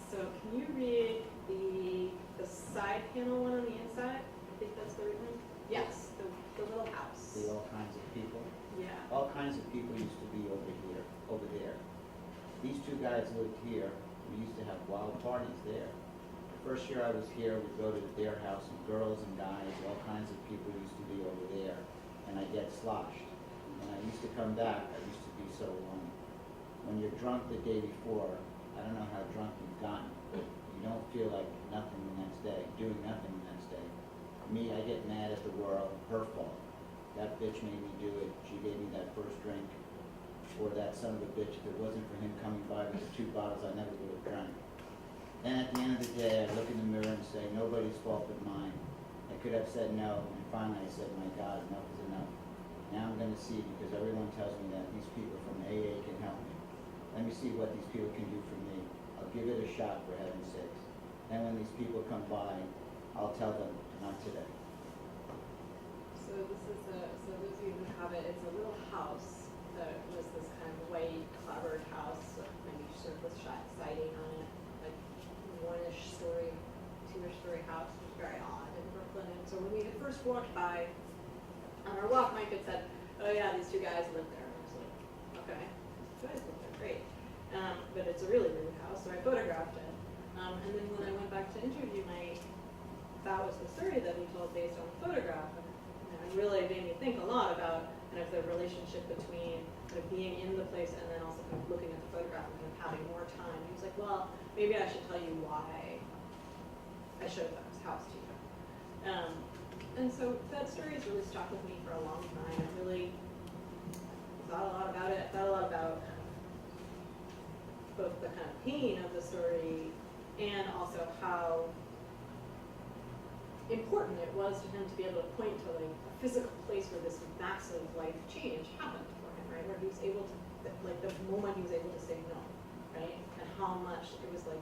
So can you read the side panel one on the inside? I think that's the right one. Yes, the little house. See all kinds of people. Yeah. All kinds of people used to be over here, over there. These two guys lived here. We used to have wild parties there. The first year I was here, we'd go to their house, and girls and guys, all kinds of people used to be over there, and I'd get sloshed. when I used to come back, I used to be so lonely. When you're drunk the day before, I don't know how drunk you've gotten. You don't feel like nothing the next day, doing nothing the next day. Me, I get mad at the world, her fault. That bitch made me do it, she gave me that first drink. Or that son of a bitch, if it wasn't for him coming by with the 2 bottles, I never would have drank. Then at the end of the day, I look in the mirror and say, nobody's fault but mine. I could have said no, and finally I said, my God, enough is enough. Now I'm going to see, because everyone tells me that these people from AA can help me. Let me see what these people can do for me. I'll give it a shot, for heaven's sakes. Then when these people come by, I'll tell them, not today. So this is so those of you who have it, it's a little house that was this kind of white clapboard house with maybe sort of with siding on it, like 1-ish story, 2-ish story house, which is very odd in Brooklyn. And so when we had first walked by, on our walk, Mike had said, oh yeah, these 2 guys live there. And I was like, okay, 2 guys live there, great. But it's a really rude house, so I photographed it. And then when I went back to interview Mike, that was the story that he told based on the photograph. And it really made me think a lot about kind of the relationship between kind of being in the place and then also kind of looking at the photograph and kind of having more time. He was like, well, maybe I should tell you why I showed that house to you. And so that story has really stuck with me for a long time. I really thought a lot about it. I thought a lot about both the kind of pain of the story and also how important it was to him to be able to point to like a physical place where this massive life change happened for him, right? Where he was able to, like the moment he was able to say no, right? And how much it was like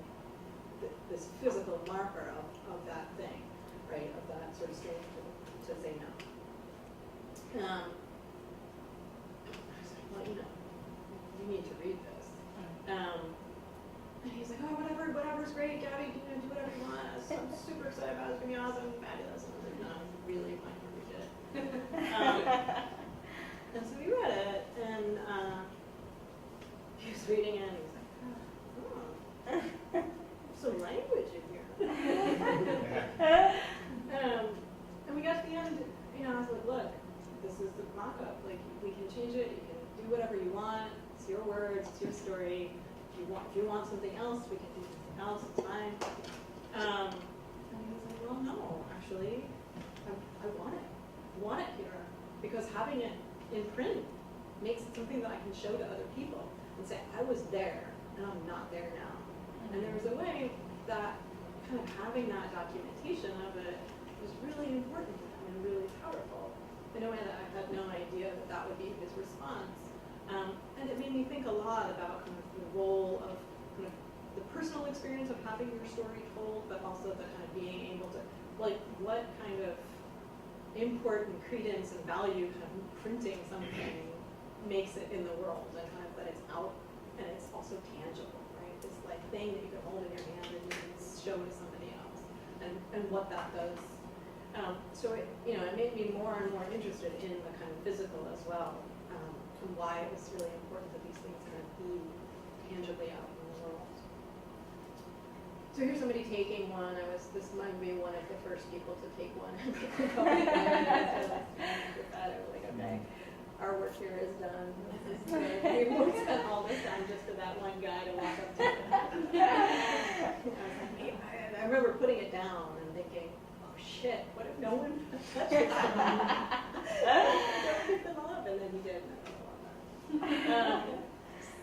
this physical marker of that thing, right? Of that sort of strength to say no. I was like, well, you know, you need to read this. And he's like, oh, whatever's great, Gabby, do whatever you want. I'm super excited about it. It's going to be awesome, fabulous. And I was like, no, I'm really fine to read it. And so we read it, and he was reading it, and he was like, oh, some language in here. And we got to the end, I was like, look, this is the mock-up. Like, we can change it. You can do whatever you want. It's your words. It's your story. If you want something else, we can do something else. It's fine. And he was like, well, no, actually, I want it. I want it here because having it in print makes it something that I can show to other people and say, I was there and I'm not there now. And there was a way that kind of having that documentation of it was really important to him and really powerful in a way that I had no idea that that would be his response. And it made me think a lot about kind of the role of kind of the personal experience of having your story told, but also the kind of being able to, like, what kind of import and credence and value kind of printing something makes it in the world, and kind of that it's out and it's also tangible, right? This like thing that you can hold in your hand and you can show to somebody else, and what that does. So it made me more and more interested in the kind of physical as well. And why it was really important that these things kind of be tangibly out in the world. So here's somebody taking one. This might be one of the first people to take one. I was like, okay, our work here is done. This is good. We won't spend all this time just for that one guy to walk up to it. I remember putting it down and thinking, oh shit, what if no one touched it? Don't pick them up, and then he did.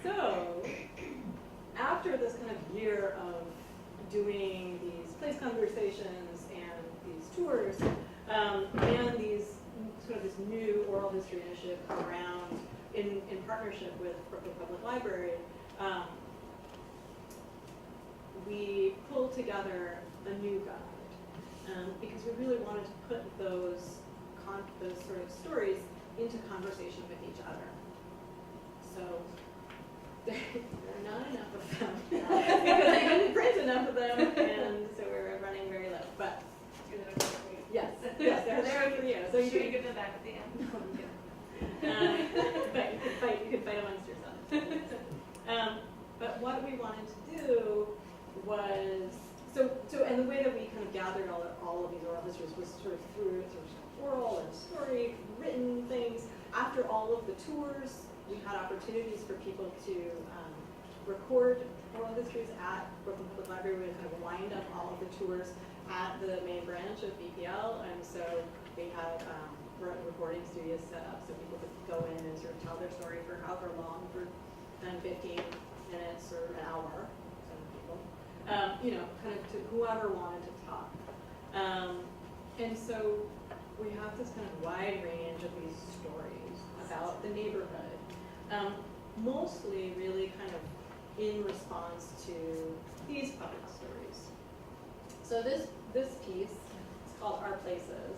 So, after this kind of year of doing these place conversations and these tours, and these sort of this new oral history initiative around in partnership with Brooklyn Public Library, we pulled together a new guide because we really wanted to put those sort of stories into conversation with each other. So there are not enough of them because I couldn't print enough of them, and so we were running very low. But yes, they're there for you. So you can give them back at the end. But you can fight amongst yourselves. But what we wanted to do was and the way that we kind of gathered all of these oral histories was sort of through sort of oral and story, written things, after all of the tours, we had opportunities for people to record oral histories at Brooklyn Public Library. We kind of wind up all of the tours at the main branch of BPL, and so we had recording studios set up so people could go in and sort of tell their story for however long, for 10, 15 minutes or an hour, some people, you know, kind of to whoever wanted to talk. And so we have this kind of wide range of these stories about the neighborhood, mostly really kind of in response to these public stories. So this piece is called Our Places.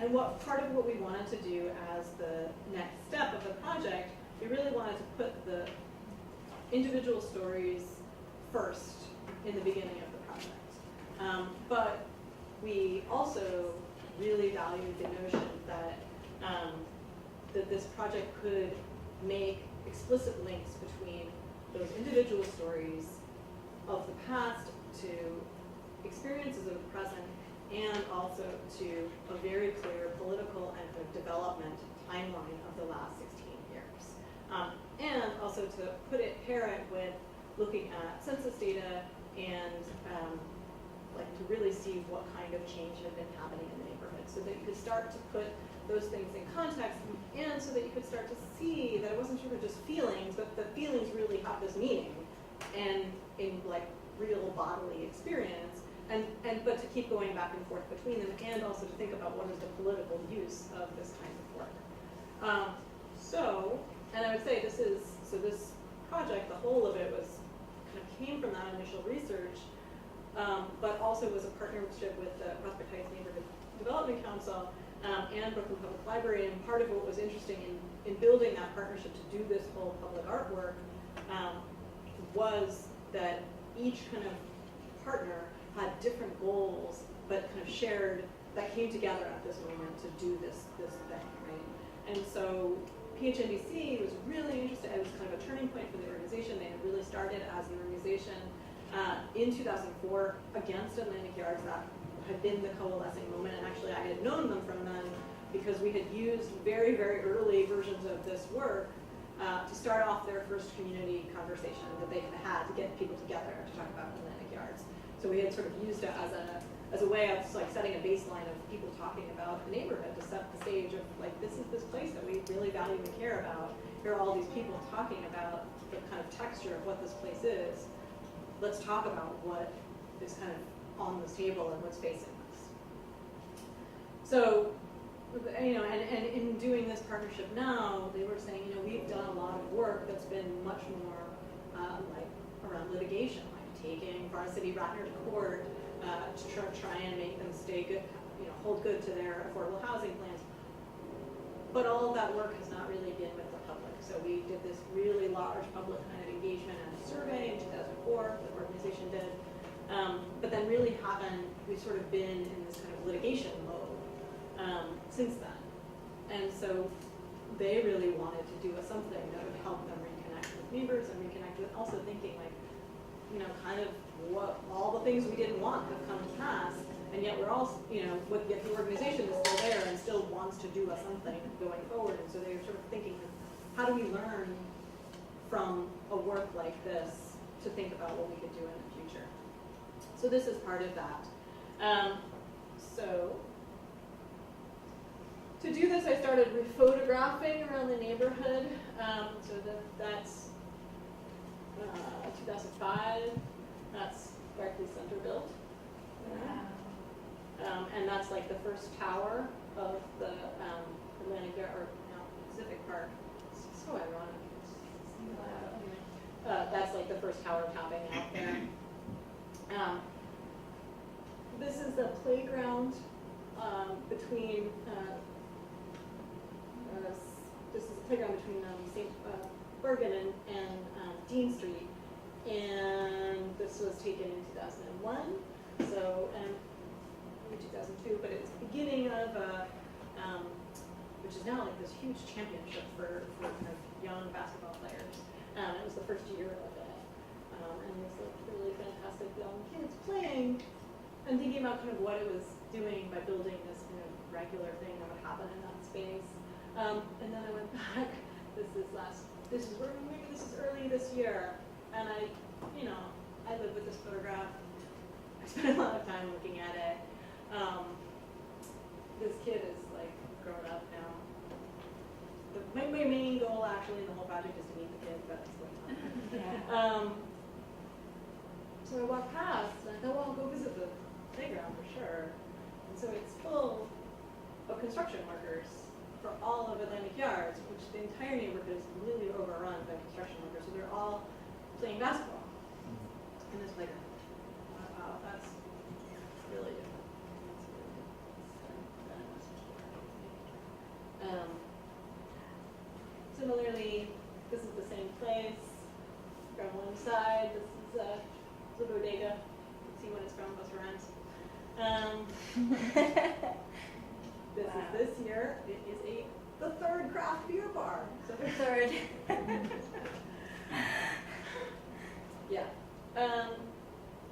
And part of what we wanted to do as the next step of the project, we really wanted to put the individual stories first in the beginning of the project. But we also really valued the notion that that this project could make explicit links between those individual stories of the past to experiences of the present, and also to a very clear political and kind of development timeline of the last 16 years. And also to pair it with looking at census data and like to really see what kind of change had been happening in the neighborhood, so that you could start to put those things in context, and so that you could start to see that it wasn't sort of just feelings, but the feelings really have this meaning and in like real bodily experience, but to keep going back and forth between them, and also to think about what is the political use of this kind of work. And I would say this project, the whole of it was kind of came from that initial research, but also was a partnership with the Prospect Heights Neighborhood Development Council and Brooklyn Public Library. And part of what was interesting in building that partnership to do this whole public artwork was that each kind of partner had different goals, but kind of shared, that came together at this moment to do this thing, right? And so PHNDC was really interested. It was kind of a turning point for the organization. They had really started as an organization in 2004 against Atlantic Yards. That had been the coalescing moment, and actually I had known them from then because we had used very, very early versions of this work to start off their first community conversation that they had had to get people together to talk about Atlantic Yards. So we had sort of used it as a way of like setting a baseline of people talking about the neighborhood, to set the stage of like, this is this place that we really value and care about. Here are all these people talking about the kind of texture of what this place is. Let's talk about what is kind of on this table and what's facing us. So, you know, and in doing this partnership now, they were saying, you know, we've done a lot of work that's been much more like around litigation, like taking Varsity Ratner to court to try and make them stay good, you know, hold good to their affordable housing plans. But all of that work has not really been with the public. So we did this really large public kind of engagement and survey in 2004, the organization did. But then really we've sort of been in this kind of litigation mode since then. And so they really wanted to do something that would help them reconnect with neighbors and reconnect with also thinking like, you know, kind of what all the things we didn't want have come to pass, and yet we're all, you know, yet the organization is still there and still wants to do something going forward. And so they're sort of thinking, how do we learn from a work like this to think about what we could do in the future? So this is part of that. So to do this, I started photographing around the neighborhood. So that's 2005. That's Barclays Center built. And that's like the first tower of the Atlantic Yard, or Pacific Park. It's so ironic. That's like the first tower topping out there. This is the playground between, this is a playground between St. Bergen and Dean Street. And this was taken in 2001, so, maybe 2002, but it was the beginning of, which is now like this huge championship for kind of young basketball players. It was the first year of it. And it was like really fantastic young kids playing and thinking about kind of what it was doing by building this kind of regular thing that would happen in that space. And then I went back, this is early this year, and I live with this photograph. I spent a lot of time looking at it. This kid is like grown up now. My main goal actually in the whole project is to meet the kid, but it's going on. So I walked past and I thought, well, I'll go visit the playground for sure. And so it's full of construction workers for all of Atlantic Yards, which the entire neighborhood is completely overrun by construction workers. So they're all playing basketball in this playground. Wow, that's really different. Similarly, this is the same place. From one side, this is the bodega. You can see when it's from, plus rent. This is this year. It is the third craft beer bar. So the third. Yeah.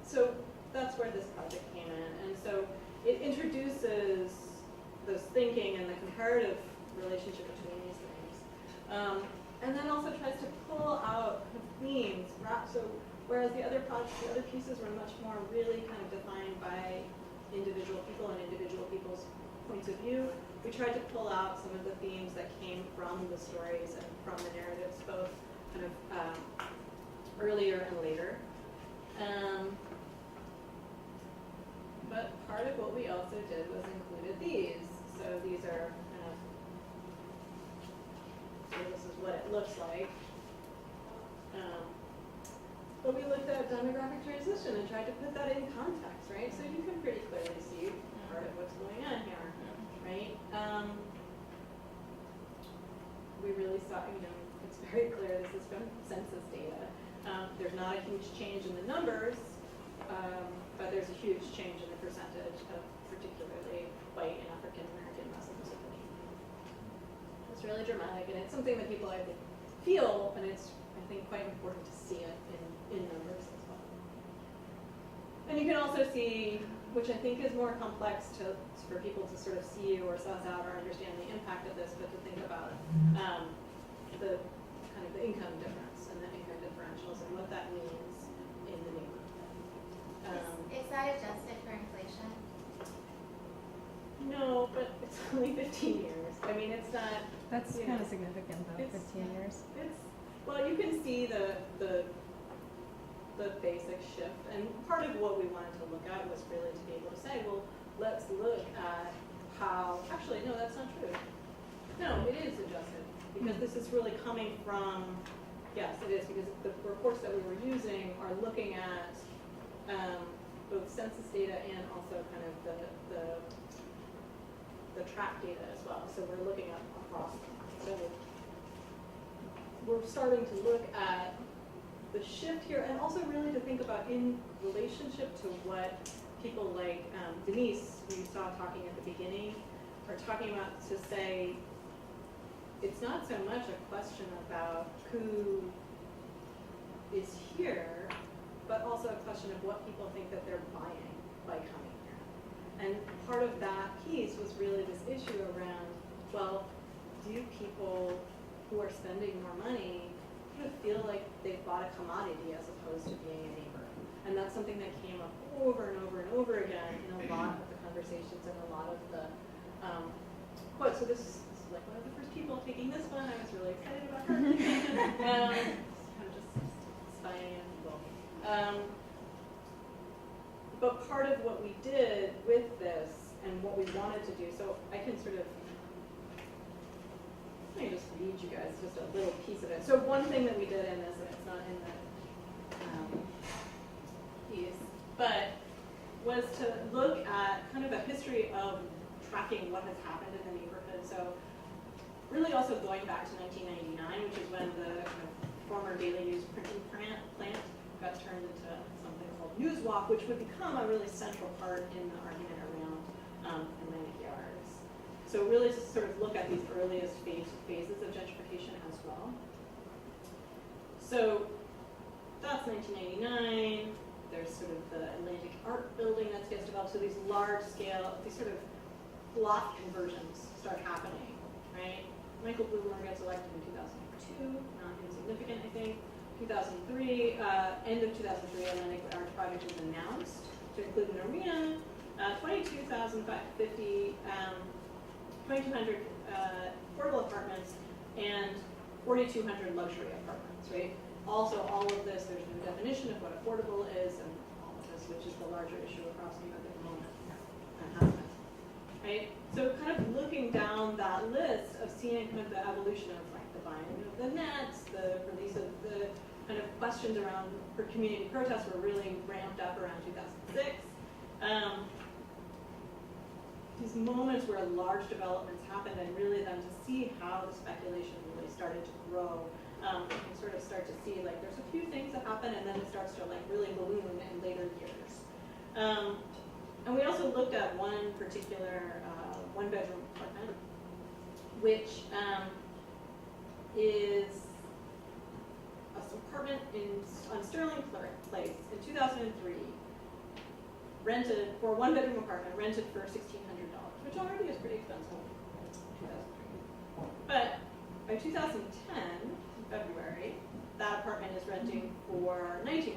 So that's where this project came in, and so it introduces this thinking and the comparative relationship between these things, and then also tries to pull out themes. So whereas the other projects, the other pieces were much more really kind of defined by individual people and individual people's points of view, we tried to pull out some of the themes that came from the stories and from the narratives, both kind of earlier and later. But part of what we also did was included these. So these are kind of, so this is what it looks like. But we looked at demographic transition and tried to put that in context, right? So you can pretty clearly see part of what's going on here, right? We really saw, it's very clear this is from census data. There's not a huge change in the numbers, but there's a huge change in the percentage of particularly white and African American residents of the community. It's really dramatic, and it's something that people, I think, feel, and it's, I think, quite important to see it in numbers as well. And you can also see, which I think is more complex for people to sort of see or suss out or understand the impact of this, but to think about the kind of the income difference and the income differentials and what that means in the neighborhood. Is that adjusted for inflation? No, but it's only 15 years. I mean, it's not. That's kind of significant though, 15 years. Well, you can see the basic shift, and part of what we wanted to look at was really to be able to say, well, let's look at how. Actually, no, that's not true. No, it is adjusted because this is really coming from. Yes, it is because the reports that we were using are looking at both census data and also kind of the track data as well. So we're looking at across. So we're starting to look at the shift here, and also really to think about in relationship to what people like Denise, who you saw talking at the beginning, are talking about, to say it's not so much a question about who is here, but also a question of what people think that they're buying by coming here. And part of that piece was really this issue around, well, do people who are spending more money feel like they've bought a commodity as opposed to being a neighbor? And that's something that came up over and over and over again in a lot of the conversations and a lot of the quotes. So this is like one of the first people taking this one. I was really excited about her. I'm just spying on people. But part of what we did with this and what we wanted to do, so I can sort of, let me just read you guys just a little piece of it. So one thing that we did in this, and it's not in the piece, but was to look at kind of a history of tracking what has happened in the neighborhood. So really also going back to 1999, which is when the former daily news printing plant got turned into something called Newswalk, which would become a really central part in the argument around Atlantic Yards. So really to sort of look at these earliest phases of gentrification as well. So that's 1999. There's sort of the Atlantic Art Building that gets developed. So these large scale, these sort of block conversions start happening, right? Michael Bloomberg gets elected in 2002, not insignificant, I think. 2003, end of 2003, Atlantic Arts Project was announced to include an arena, 22,550, 2,200 affordable apartments, and 4,200 luxury apartments, right? Also, all of this, there's no definition of what affordable is, and all of this, which is the larger issue across New York at the moment, right? So kind of looking down that list of seeing kind of the evolution of like the buying of the nets, the release of the kind of questions around for community protests were really ramped up around 2006. These moments where large developments happened, and really then to see how the speculation really started to grow. You can sort of start to see like there's a few things that happen, and then it starts to like really balloon in later years. And we also looked at one particular one-bedroom apartment, which is an apartment on Sterling Place in 2003, rented for a one-bedroom apartment, rented for $1,600, which already is pretty expensive in 2003. But by 2010, in February, that apartment is renting for $1,900.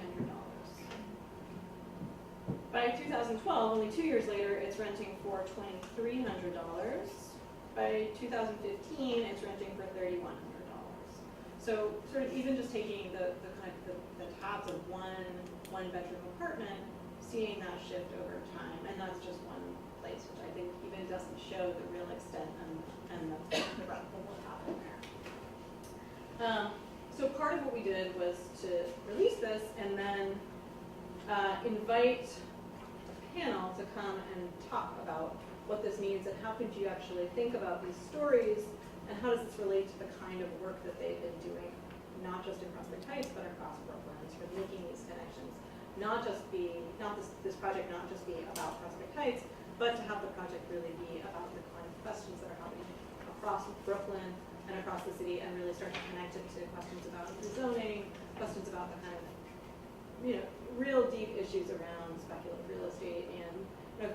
By 2012, only 2 years later, it's renting for $2,300. By 2015, it's renting for $3,100. So sort of even just taking the kind of the tops of one bedroom apartment, seeing that shift over time, and that's just one place, which I think even doesn't show the real extent and the breadth of what happened there. So part of what we did was to release this and then invite a panel to come and talk about what this means and how could you actually think about these stories and how does this relate to the kind of work that they've been doing, not just in Prospect Heights, but across Brooklyn, sort of making these connections. This project not just be about Prospect Heights, but to have the project really be about the kind of questions that are happening across Brooklyn and across the city, and really start to connect it to questions about rezoning, questions about the kind of, real deep issues around speculative real estate and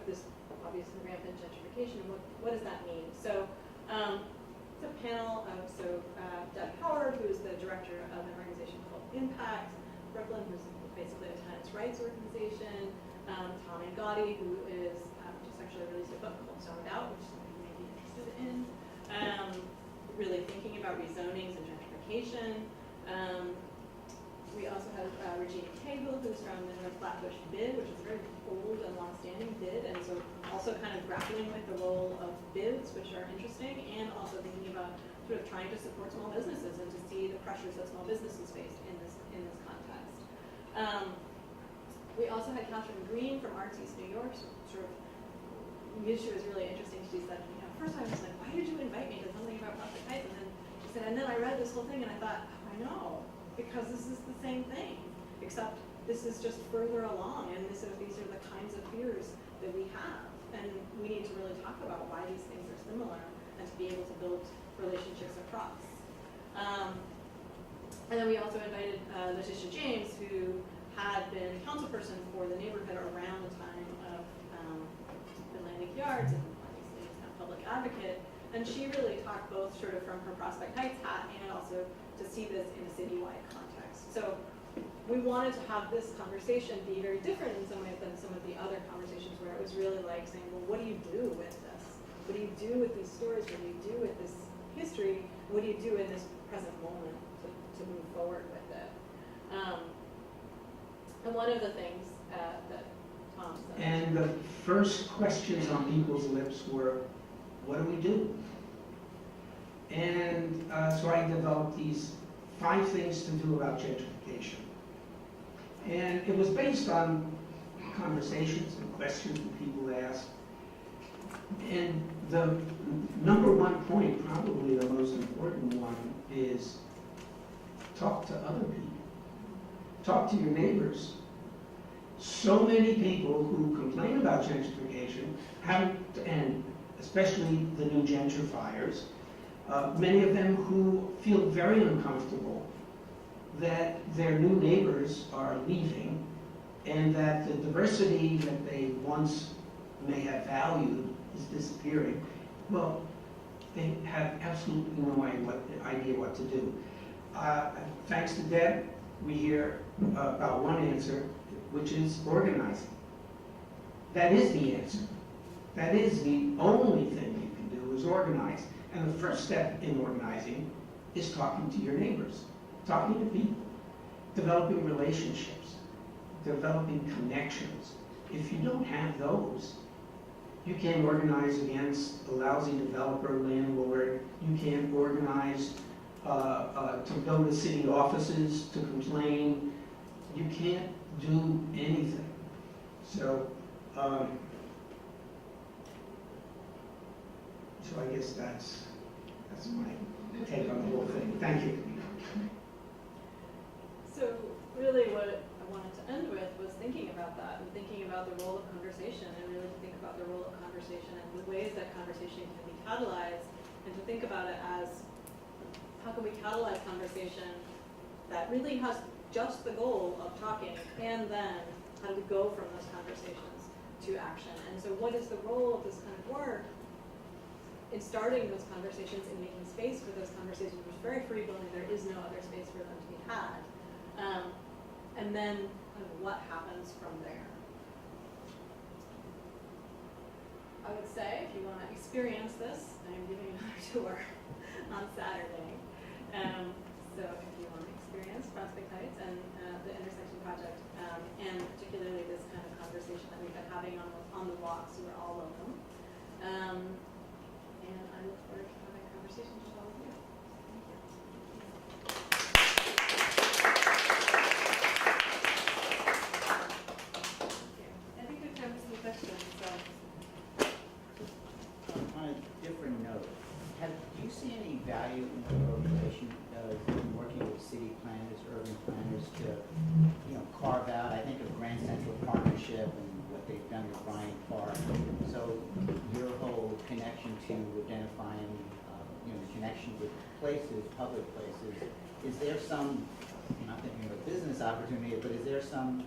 this obviously rampant gentrification, and what does that mean? So it's a panel of Doug Howard, who is the director of an organization called Impact Brooklyn, who's basically a tenants' rights organization, Tom and Gotti, who is just actually released a book called Zoned Out, which some of you may be interested in, really thinking about rezonings and gentrification. We also have Regina Cagle, who's from the North Flatbush BID, which is a very old and long-standing BID, and so also kind of grappling with the role of BIDs, which are interesting, and also thinking about sort of trying to support small businesses and to see the pressures that small businesses face in this context. We also had Catherine Green from Arts East New York, so sort of the issue is really interesting. She said, first I was like, why did you invite me to something about Prospect Heights? And then she said, and then I read this whole thing and I thought, I know, because this is the same thing, except this is just further along, and these are the kinds of fears that we have, and we need to really talk about why these things are similar and to be able to build relationships across. And then we also invited Letitia James, who had been councilperson for the neighborhood around the time of Atlantic Yards, and obviously is now public advocate. And she really talked both sort of from her Prospect Heights hat and also to see this in a citywide context. So we wanted to have this conversation be very different in some ways than some of the other conversations where it was really like saying, well, what do you do with this? What do you do with these stories? What do you do with this history? What do you do in this present moment to move forward with it? And one of the things that Tom said. And the first questions on people's lips were, what do we do? And so I developed these 5 things to do about gentrification. And it was based on conversations and questions that people asked. And the number one point, probably the most important one, is talk to other people. Talk to your neighbors. So many people who complain about gentrification haven't, and especially the new gentrifiers, many of them who feel very uncomfortable that their new neighbors are leaving and that the diversity that they once may have valued is disappearing. Well, they have absolutely no idea what to do. Thanks to Deb, we hear about one answer, which is organizing. That is the answer. That is the only thing you can do, is organize. And the first step in organizing is talking to your neighbors, talking to people, developing relationships, developing connections. If you don't have those, you can't organize against a lousy developer, landlord. You can't organize to go to city offices to complain. You can't do anything. So, so I guess that's my take on the whole thing. Thank you. So really what I wanted to end with was thinking about that and thinking about the role of conversation, and really to think about the role of conversation and the ways that conversation can be catalyzed, and to think about it as how can we catalyze conversation that really has just the goal of talking, and then how do we go from those conversations to action. And so what is the role of this kind of work in starting those conversations and making space for those conversations, which very frequently there is no other space for them to be had. And then kind of what happens from there. I would say if you want to experience this, I'm giving another tour on Saturday. So if you want to experience Prospect Heights and the Intersection Project, and particularly this kind of conversation that we've been having on the walks, you are all welcome. And I look forward to having conversations with all of you. I think we've time for some questions, so. On a different note, do you see any value in the organization in working with city planners, urban planners to, carve out? I think of Grand Central Partnership and what they've done with Bryant Park. So your whole connection to identifying, the connection with places, public places. Is there some, I'm not thinking of a business opportunity, but is there some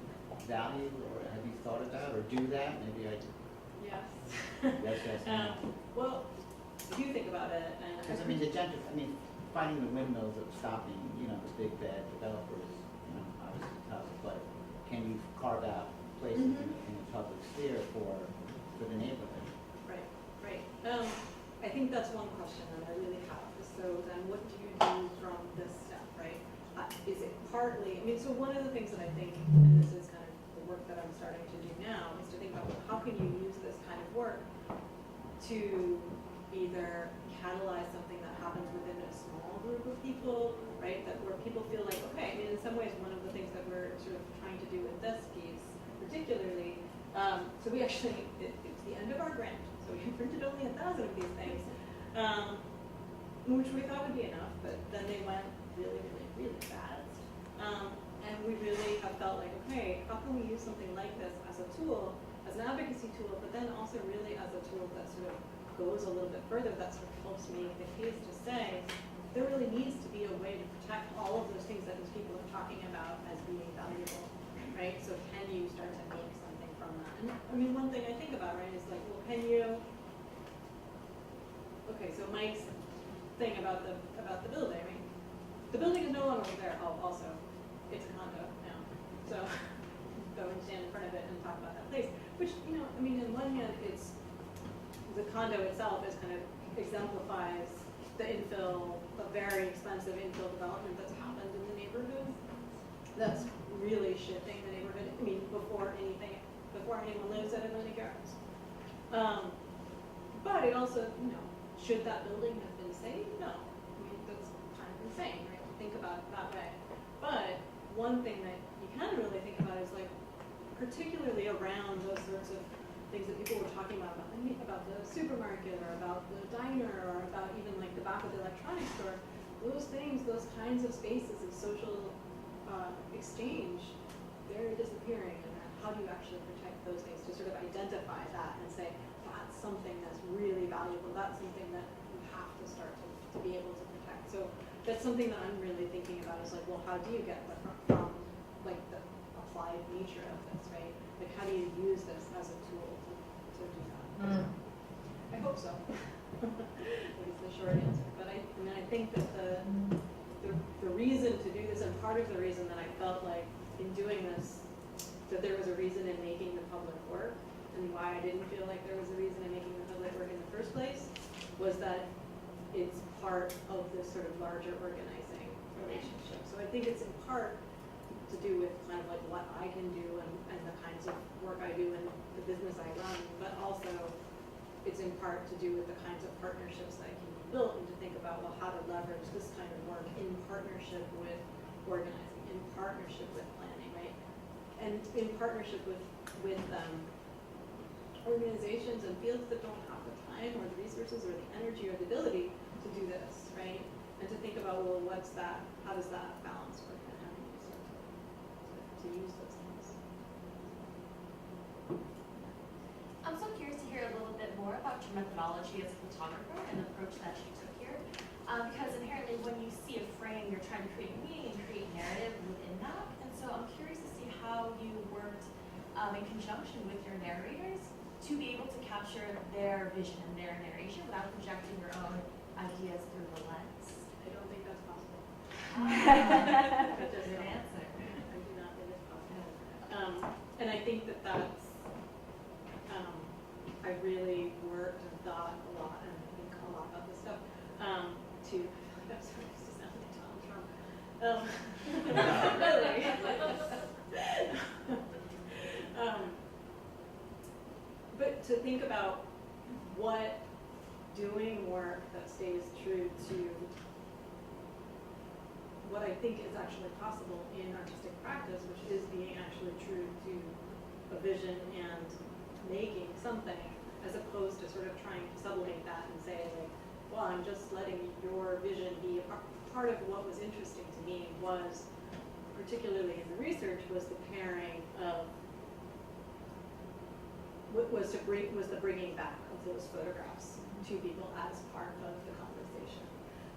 value, or have you thought about, or do that? Maybe I. Yes. Yes. Well, if you think about it, Because finding the windmills of stopping, the big bad developers, obviously tough, but can you carve out places in the public sphere for the neighborhood? Right. I think that's one question that I really have. So then what do you do from this step, right? Is it partly, so one of the things that I think, and this is kind of the work that I'm starting to do now, is to think about how can you use this kind of work to either catalyze something that happens within a small group of people, right? Where people feel like, okay, in some ways one of the things that we're sort of trying to do with this piece particularly, so we actually, it's the end of our grant, so we printed only 1,000 of these things, which we thought would be enough, but then they went really, really, really fast. And we really have felt like, okay, how can we use something like this as a tool, as an advocacy tool, but then also really as a tool that sort of goes a little bit further, that sort of helps make the case to say there really needs to be a way to protect all of those things that these people are talking about as being valuable, right? So can you start to make something from that? And one thing I think about, right, is like, well, can you? Okay, so Mike's thing about the building, right? The building is no longer there. Also, it's a condo now, so go and stand in front of it and talk about that place. Which, in one hand, it's the condo itself is kind of exemplifies the infill, the very expensive infill development that's happened in the neighborhood. That's really shifting the neighborhood. Before anyone lives at Atlantic Yards. But it also, should that building have been saved? No. That's kind of insane, right, to think about it that way. But one thing that you can really think about is like, particularly around those sorts of things that people were talking about the supermarket, or about the diner, or about even like the back of the electronics store, those things, those kinds of spaces of social exchange, they're disappearing. And how do you actually protect those things, to sort of identify that and say, that's something that's really valuable, that's something that you have to start to be able to protect. So that's something that I'm really thinking about, is like, well, how do you get that from like the applied nature of this, right? Like, how do you use this as a tool to do that? hope so. Is the short answer. But I mean, I think that the reason to do this, and part of the reason that I felt like in doing this, that there was a reason in making the public work, and why I didn't feel like there was a reason in making the public work in the first place, was that it's part of this sort of larger organizing relationship. So I think it's in part to do with kind of like what I can do and the kinds of work I do and the business I run, but also it's in part to do with the kinds of partnerships that can be built, and to think about, well, how to leverage this kind of work in partnership with organizing, in partnership with planning, right? And in partnership with organizations and fields that don't have the time or the resources or the energy or the ability to do this, right? And to think about, well, what's that, how does that balance work, and how do you start to use those things? I'm so curious to hear a little bit more about your methodology as a photographer and the approach that you took here. Because inherently when you see a frame, you're trying to create meaning and create narrative within that. And so I'm curious to see how you worked in conjunction with your narrators to be able to capture their vision and their narration without projecting your own ideas through the lens. I don't think that's possible. That's a good answer. I do not think it's possible. And I think that that's, I really worked and thought a lot, and I think a lot about this stuff, I'm sorry, this just sounds like Donald Trump. Really. But to think about what doing work that stays true to what I think is actually possible in artistic practice, which is being actually true to a vision and making something, as opposed to sort of trying to sublimate that and say, like, well, I'm just letting your vision be a part of what was interesting to me was, particularly in the research, was the pairing of was the bringing back of those photographs to people as part of the conversation.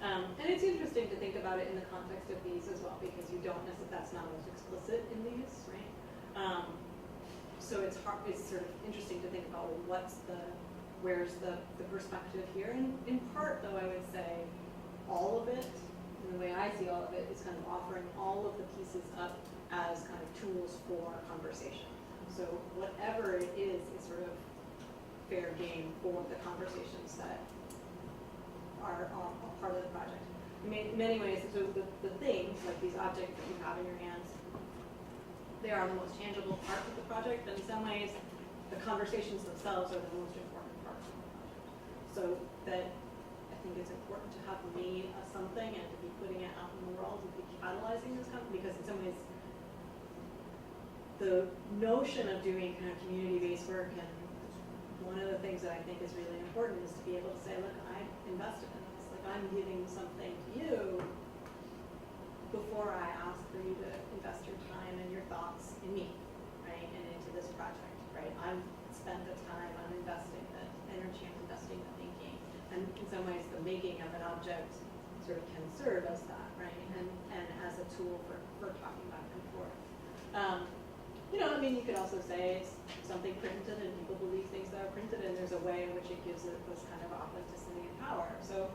And it's interesting to think about it in the context of these as well, because you don't necessarily, that's not as explicit in these, right? So it's sort of interesting to think about, well, where's the perspective here? And in part, though, I would say all of it, and the way I see all of it, is kind of offering all of the pieces up as kind of tools for conversation. So whatever it is sort of fair game for the conversations that are a part of the project. In many ways, so the things, like these objects that you have in your hands, they are the most tangible part of the project, but in some ways, the conversations themselves are the most important part of the project. So that I think it's important to have made something and to be putting it out in the world and be catalyzing this because in some ways, the notion of doing kind of community-based work, and one of the things that I think is really important is to be able to say, look, I invested in this. Like, I'm giving something to you before I ask for you to invest your time and your thoughts in me, right, and into this project, right? I've spent the time, I'm investing the energy, I'm investing the thinking, and in some ways the making of an object sort of can serve as that, right, and as a tool for talking back and forth. You know, I mean, you could also say it's something printed and people believe things that are printed, and there's a way in which it gives it this kind of authenticity and power. So,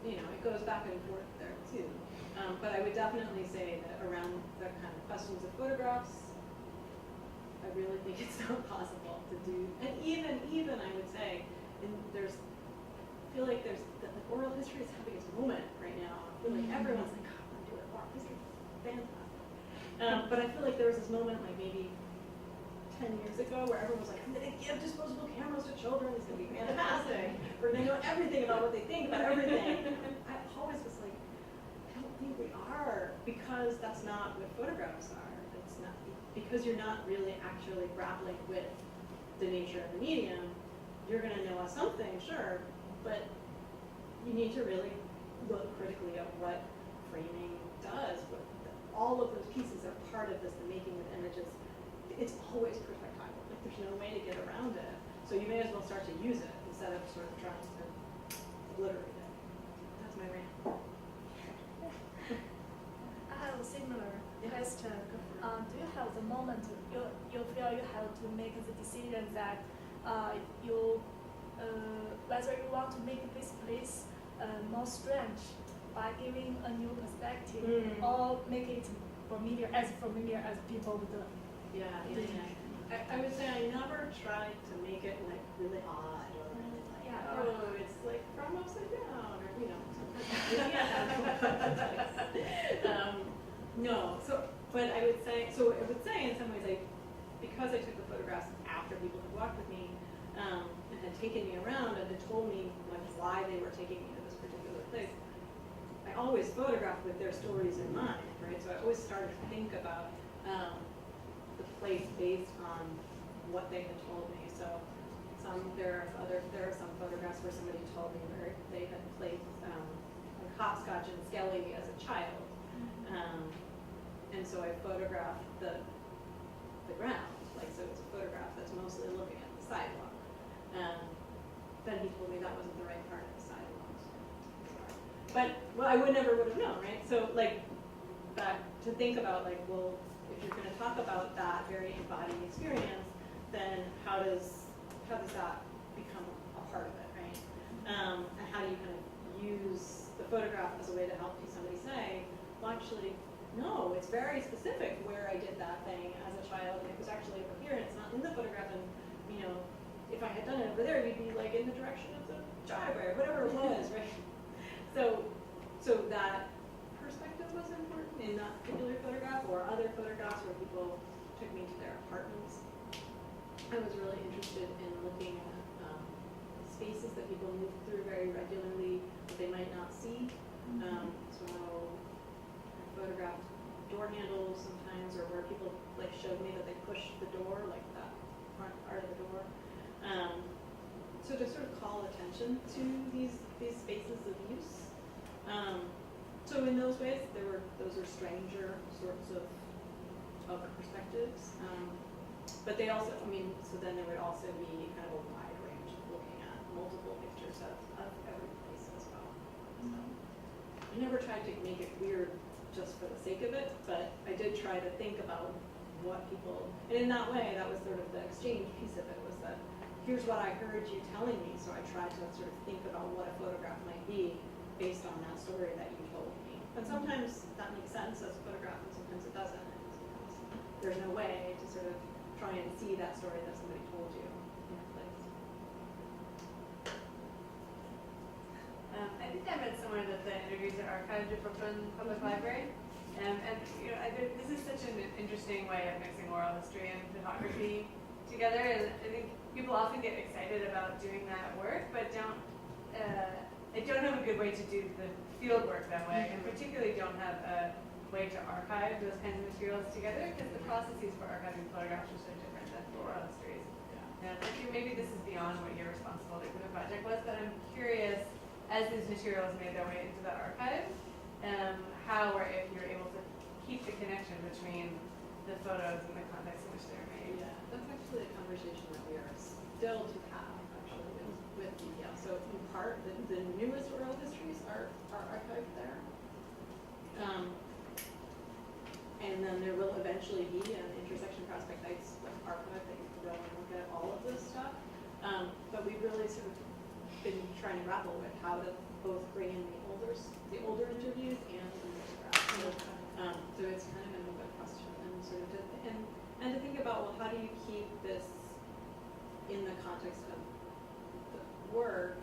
you know, it goes back and forth there too. But I would definitely say that around the kind of questions of photographs, I really think it's not possible to do. And even I would say, I feel like the oral history is having its moment right now. I feel like everyone's like, God, I want to do it. Oral history is fantastic. But I feel like there was this moment, like maybe 10 years ago, where everyone was like, I'm going to give disposable cameras to children. It's going to be fantastic. We're going to know everything about what they think about everything. I always was like, I don't think we are, because that's not what photographs are. It's not, because you're not really actually grappling with the nature of the medium. You're going to know something, sure, but you need to really look critically at what framing does. All of those pieces are part of this, the making of images. It's always perspectival. Like, there's no way to get around it. So you may as well start to use it instead of sort of trying to obliterate it. That's my rant. I have a similar question. Do you have the moment you feel you have to make the decision that you whether you want to make this place more strange by giving a new perspective, or make it familiar as people would. I would say I never tried to make it like really odd or really like, oh, it's like from upside down or, you know, no. But I would say in some ways, because I took the photographs after people had walked with me and had taken me around and had told me like why they were taking me to this particular place, I always photographed with their stories in mind, right? So I always started to think about the place based on what they had told me. So there are some photographs where somebody told me where they had played hopscotch and skelly as a child, and so I photographed the ground. Like, so it's a photograph that's mostly looking at the sidewalk. Then he told me that wasn't the right part of the sidewalk. But well, I would have known, right? So like that to think about like, well, if you're going to talk about that very embodied experience, then how does that become a part of it, right? And how do you kind of use the photograph as a way to help somebody say, well, actually, no, it's very specific where I did that thing as a child, and it was actually over here, and it's not in the photograph, and you know, if I had done it over there, you'd be like in the direction of the driveway, or whatever it was, right? So that perspective was important in that particular photograph, or other photographs where people took me to their apartments. I was really interested in looking at spaces that people move through very regularly that they might not see. So I photographed door handles sometimes, or where people like showed me that they pushed the door, like that front part of the door. So to sort of call attention to these spaces of use. So in those ways, those are stranger sorts of perspectives. But they also, so then there would also be kind of a wide range of looking at multiple pictures of every place as well. So I never tried to make it weird just for the sake of it, but I did try to think about what people, and in that way, that was sort of the exchange piece of it, was that here's what I heard you telling me, so I tried to sort of think about what a photograph might be based on that story that you told me. And sometimes that makes sense as a photograph, and sometimes it doesn't, and sometimes there's no way to sort of try and see that story that somebody told you in a place. I think I read somewhere that the interviews are archived at Brooklyn Public Library. And you know, this is such an interesting way of mixing oral history and photography together. And I think people often get excited about doing that work, but don't have a good way to do the field work that way, and particularly don't have a way to archive those kinds of materials together, because the processes for archiving photographs are so different than for oral histories. And I think maybe this is beyond what your responsibility for the project was, but I'm curious, as these materials made their way into the archive, how or if you're able to keep the connection between the photos and the context in which they're made. Yeah, that's actually a conversation that we are still to have, actually, with DPL. So in part, the newest oral histories are archived there. And then there will eventually be an intersection Prospect Heights archive that you can go and look at all of this stuff. But we've really sort of been trying to grapple with how to both bring in the older interviews and the photographs. So it's kind of an open question, and sort of and to think about, well, how do you keep this in the context of the work,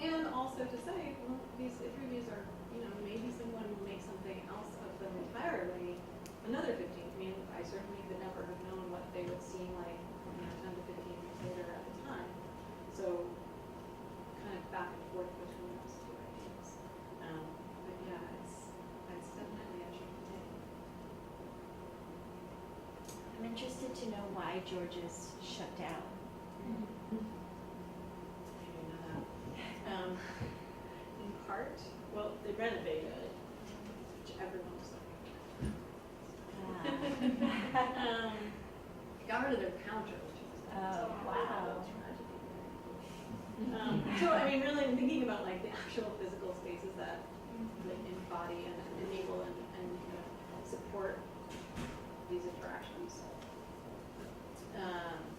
and also to say, well, these interviews are, you know, maybe someone will make something else of them entirely another 15. I certainly could never have known what they would seem like, 10 to 15 years later at the time. So kind of back and forth between those two ideas. But yeah, it's definitely a tricky thing. I'm interested to know why George's shut down. I didn't know that. In part, well, they renovated, which everyone was like. Got rid of their counter, which was wow. tragedy. So I mean, really, I'm thinking about like the actual physical spaces that like embody and enable and you know, support these interactions.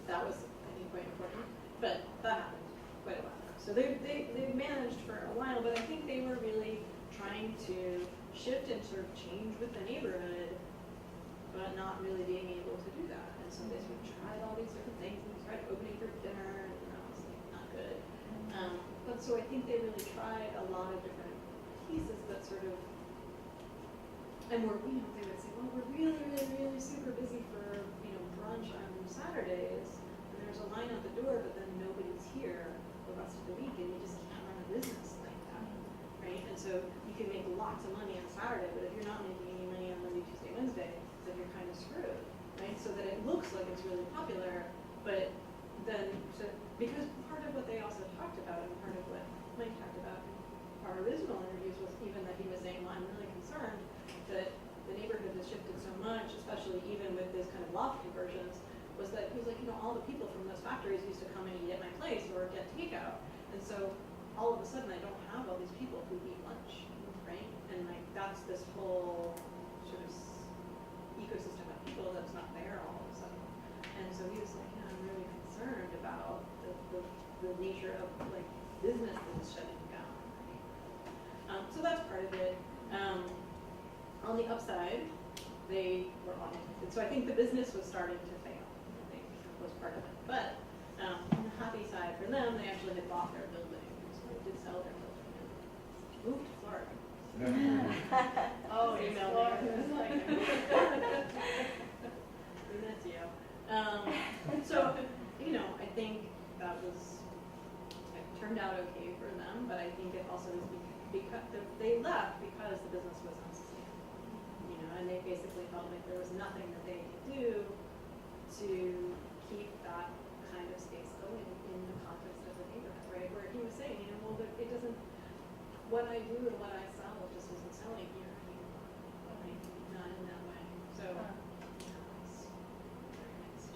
That was, I think, quite important. But that happened. quite a while ago. So they've managed for a while, but I think they were really trying to shift and sort of change with the neighborhood, but not really being able to do that. And so they sort of tried all these different things and tried opening for dinner, and that was like not good. But so I think they really tried a lot of different pieces that sort of, and we're, you know, they would say, well, we're really, really, really super busy for, you know, brunch on Saturdays, and there's a line out the door, but then nobody's here the rest of the week, and you just can't run a business like that, right? And so you can make lots of money on Saturday, but if you're not making any money on Monday, Tuesday, Wednesday, then you're kind of screwed, right? So that it looks like it's really popular, but then, so, because part of what they also talked about, and part of what Mike talked about in our original interviews was even that he was saying, well, I'm really concerned that the neighborhood has shifted so much, especially even with this kind of loft conversions, was that he was like, you know, all the people from those factories used to come and eat at my place or get takeout. And so all of a sudden I don't have all these people who eat lunch, right? And like that's this whole sort of ecosystem of people that's not there all of a sudden. And so he was like, yeah, I'm really concerned about the nature of like business that is shutting down, right? So that's part of it. On the upside, they were on it. And so I think the business was starting to fail, I think was part of it. But on the happy side for them, they actually had bought their building. So they did sell their building and moved to Florida. Oh, email me. That's you. So, you know, I think that was, it turned out okay for them, but I think it also was because they left because the business was unsustainable. You know, and they basically felt like there was nothing that they could do to keep that kind of space going in the context of the neighborhood, right? Where he was saying, you know, well, it doesn't, what I do and what I sell just isn't selling here anymore, right? Not in that way. So, it's very nice.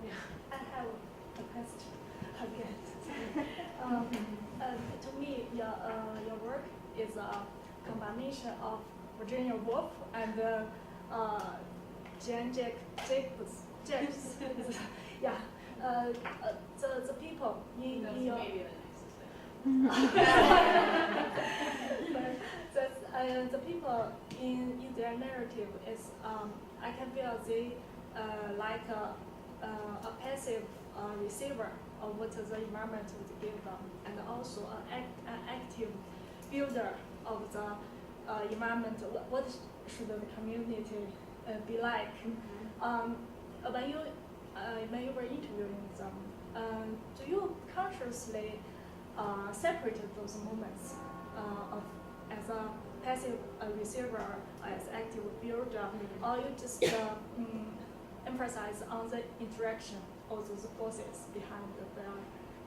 Yeah. I have a question again. To me, your work is a combination of Virginia Woolf and Jane Jacobs. Yeah, the people in your. Maybe the nicest thing. But the people in their narrative is I can feel they like a passive receiver of what the environment would give them, and also an active builder of the environment. What should the community be like? When you were interviewing them, do you consciously separate those moments of as a passive receiver, as active builder, or you just emphasize on the interaction of those forces behind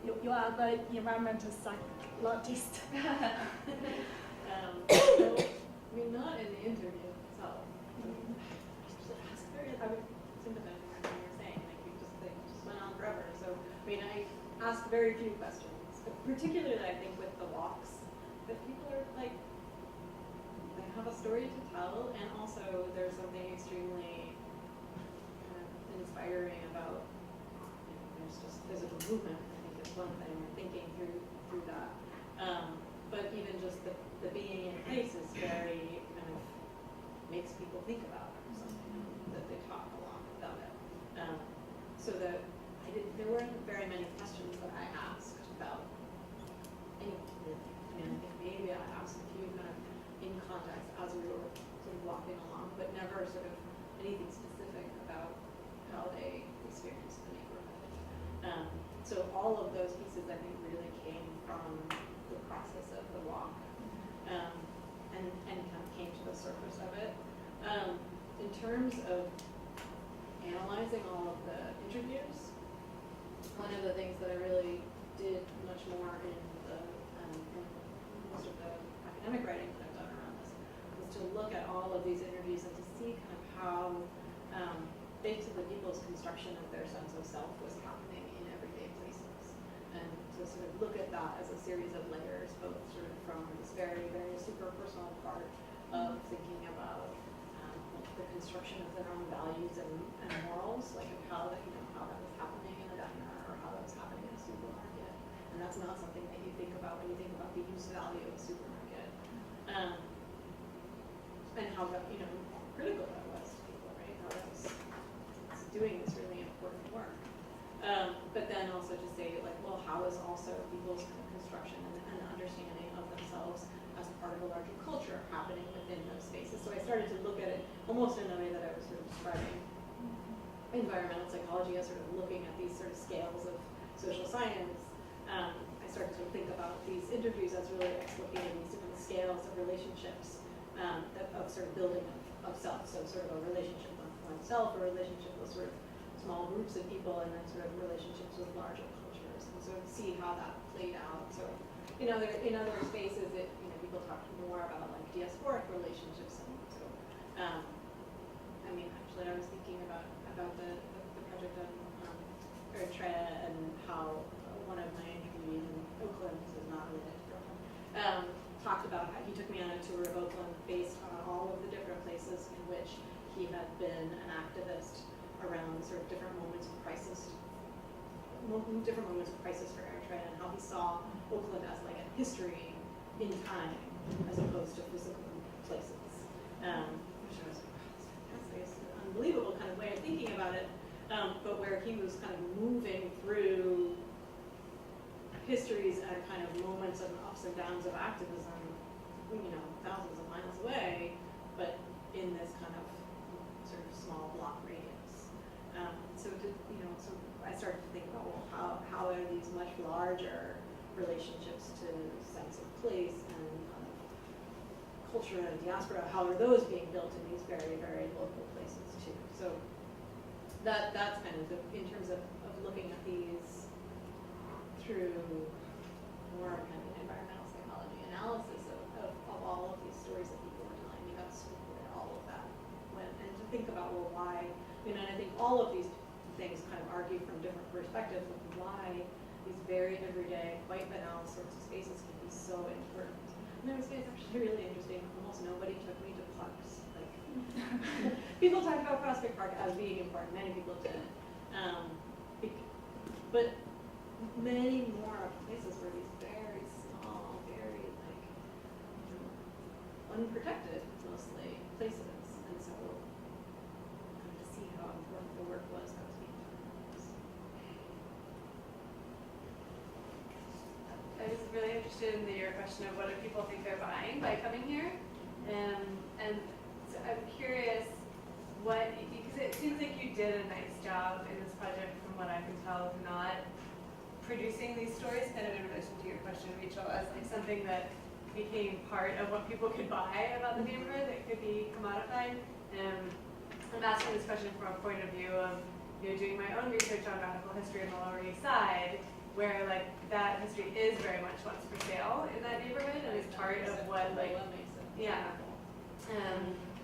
you are the environmental psychologist. So, I mean, not in the interview itself. I would sympathize with what you're saying. Like, they just went on forever. So, I mean, I ask very few questions, particularly I think with the walks, that people are like, they have a story to tell, and also there's something extremely kind of inspiring about, you know, there's just physical movement. I think it's one thing, thinking through that. But even just the being in place is very kind of makes people think about it or something, that they talk a lot about it. So that there weren't very many questions that I asked about anything really. I mean, I think maybe I asked a few kind of in context as we were sort of walking along, but never sort of anything specific about how they experienced the neighborhood. So all of those pieces I think really came from the process of the walk, and kind of came to the surface of it. In terms of analyzing all of the interviews, one of the things that I really did much more in most of the academic writing that I've done around this was to look at all of these interviews and to see kind of how basically people's construction of their sense of self was happening in everyday places, and to sort of look at that as a series of layers, both sort of from this very, very super personal part of thinking about the construction of their own values and morals, like how that, you know, how that was happening in a diner, or how that was happening supermarket. And that's not something that you think about when you think about the use value of a supermarket. And how that, critical that was to people, right? How that was doing this really important work. But then also to say, like, well, how is also people's kind of construction and understanding of themselves as part of a larger culture happening within those spaces? So I started to look at it almost in the way that I was sort of describing environmental psychology as sort of looking at these sort of scales of social science. I started to think about these interviews as really explicating these different scales of relationships, of sort of building of self. So sort of a relationship with oneself, a relationship with sort of small groups of people, and then sort of relationships with larger cultures, and sort of see how that played out. So in other spaces, people talk more about like diasporic relationships, and so actually I was thinking about the project on Eritrea and how one of my interviewees in Oakland, this is not related to Brooklyn, talked about how he took me on a tour of Oakland based on all of the different places in which he had been an activist around sort of different moments of crisis for Eritrea, and how he saw Oakland as like a history in time as opposed to physical places, which I was like, wow, that's an unbelievable kind of way of thinking about it, but where he was kind of moving through histories and kind of moments of ups and downs of activism, thousands of miles away, but in this kind of sort of small block radius. So I started to think about, well, how are these much larger relationships to sense of place and culture and diaspora, how are those being built in these very, very local places too? So that's kind of in terms of looking at these through more kind of environmental psychology analysis of all of these stories that people were telling me. That's where all of that went. And to think about, well, why, and I think all of these things kind of argue from different perspectives of why these very everyday, quite banal sorts of spaces can be so important. And I would say it's actually really interesting. Almost nobody took me to parks. Like, people talk about Prospect Park as being important. Many people did. But many more places were these very small, very unprotected, mostly, places. And so to see how important the work was that was being done. I was really interested in your question of what do people think they're buying by coming here, and so I'm curious because it seems like you did a nice job in this project, from what I can tell, of not producing these stories, kind of in relation to your question, Rachel, as like something that became part of what people could buy about the neighborhood that could be commodified. I'm asking this question from a point of view of doing my own research on radical history in the Lower East Side, where like that history is very much what's for sale in that neighborhood and is part of what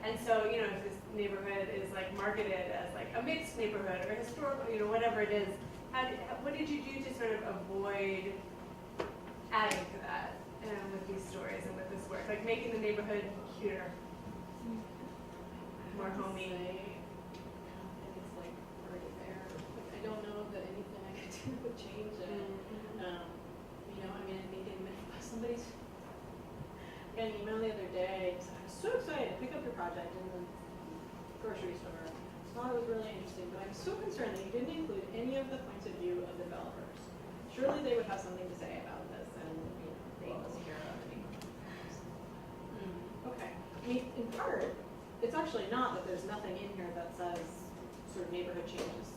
and so if this neighborhood is like marketed as like a mixed neighborhood or historical, whatever it is, what did you do to sort of avoid adding to that with these stories and with this work, like making the neighborhood cuter, more homey? It's like already there. I don't know that anything I could do would change it. I think somebody's got an email the other day. I was so excited to pick up your project in the grocery store. I thought it was really interesting, but I'm so concerned that you didn't include any of the points of view of the developers. Surely they would have something to say about this, and they must hear already. Okay. In part, it's actually not that there's nothing in here that says sort of neighborhood change is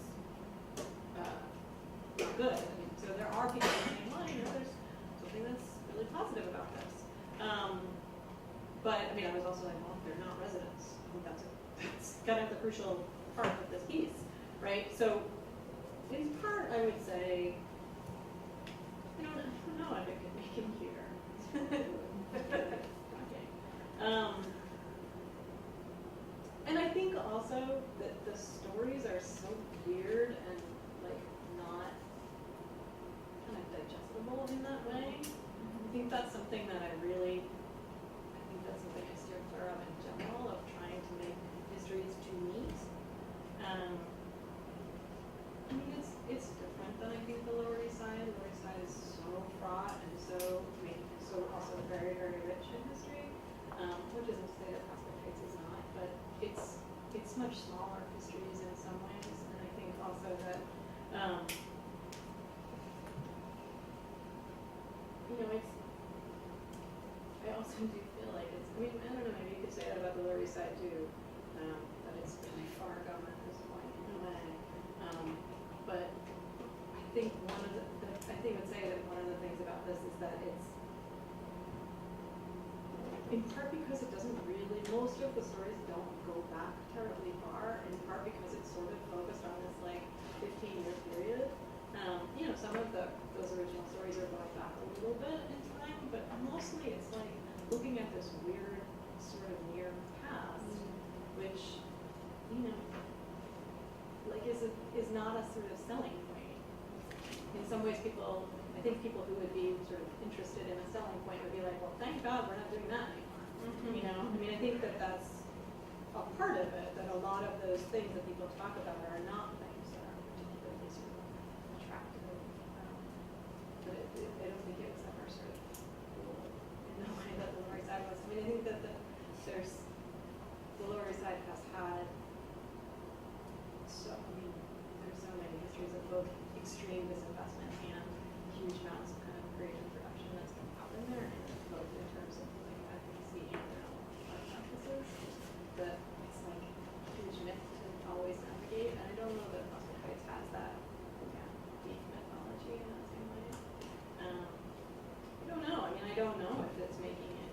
not good. So there are people saying, well, there's something that's really positive about this. But I was also like, well, they're not residents. I think that's kind of the crucial part of this piece, right? So in part, I would say, I don't know if it could make it cuter. And I think also that the stories are so weird and not kind of digestible in that way. I think that's something that I think that's something I steer clear of in general, of trying to make histories too neat. It's different than I think the Lower East Side, just much smaller histories in some ways, and I think also that, you know, it's, I also do feel like it's, I mean, I don't know, maybe you could say that about the Lower East Side too, that it's really far gone at this point in a way. But I think one of I think I would say that one of the things about this is that it's, in part because it doesn't really, most of the stories don't go back terribly far, in part because it's sort of focused on this like 15-year period. You know, some of those original stories are going back a little bit in time, but mostly it's like looking at this weird sort of near past, which, you know, like is not a sort of selling point. In some ways, people, I think people who would be sort of interested in a selling point would be like, well, thank God we're not doing that anymore. You know, I mean, I think that that's a part of it, that a lot of those things that people talk about are not things that are particularly sort of attractive. But I don't think it was ever sort of cool in the way that the Lower East Side was. I mean, I think that the Lower East Side has had there's so many histories of both extreme disinvestment and huge amounts of kind of creative production that's been happening there, both in terms of like advocacy and art practices, that it's like a huge myth to always navigate. And I don't know that Prospect Heights has that deep mythology in that same way. I don't know. I mean, I don't know if it's making it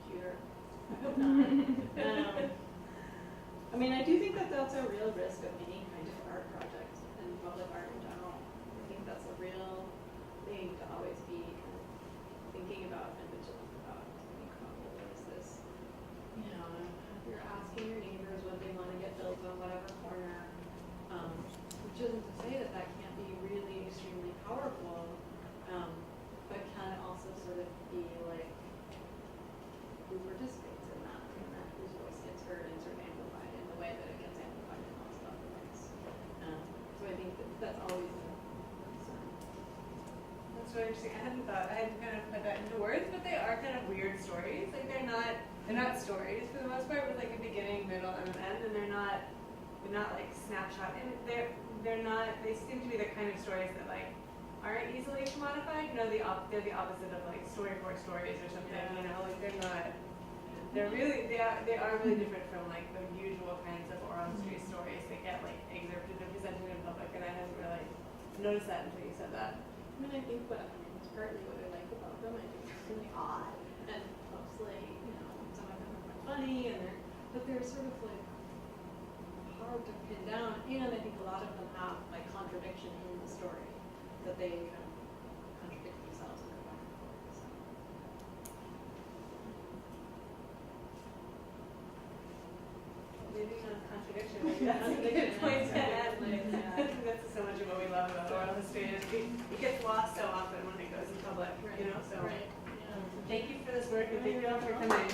cuter. I hope not. I mean, I do think that that's a real risk of any kind of art project and public art in general. I think that's a real thing to always be kind of thinking about and vigilant about. There's this, you know, you're asking your neighbors what they want to get built on whatever corner, which isn't to say that that can't be really extremely powerful, but can also sort of be like who participates in that, and that whose voice gets heard and sort of amplified in the way that it gets amplified in lots of other ways. So I think that's always a concern. That's really interesting. I hadn't kind of put that into words, but they are kind of weird stories. Like they're not stories for the most part, with like a beginning, middle, and an end, and they're not like snapshot. And they're not. They seem to be the kind of stories that like aren't easily commodified. No, they're the opposite of like story for stories or something. Yeah. You know, like they are really different from like the usual kinds of oral history stories that get like excerpted and presented in public. And I hadn't really noticed that until you said that. I mean, I think it's partly what I like about them. I think they're really odd and mostly, you know, some of them are quite funny, but they're sort of like hard to pin down. And I think a lot of them have like contradiction in the story, that they kind of contradict themselves and go back and forth. So. Maybe not contradiction, maybe that's a good point to add. Like, I think that's so much of what we love about oral history. It gets lost so often when it goes in public, you know. So thank you for this work, and thank you all for coming.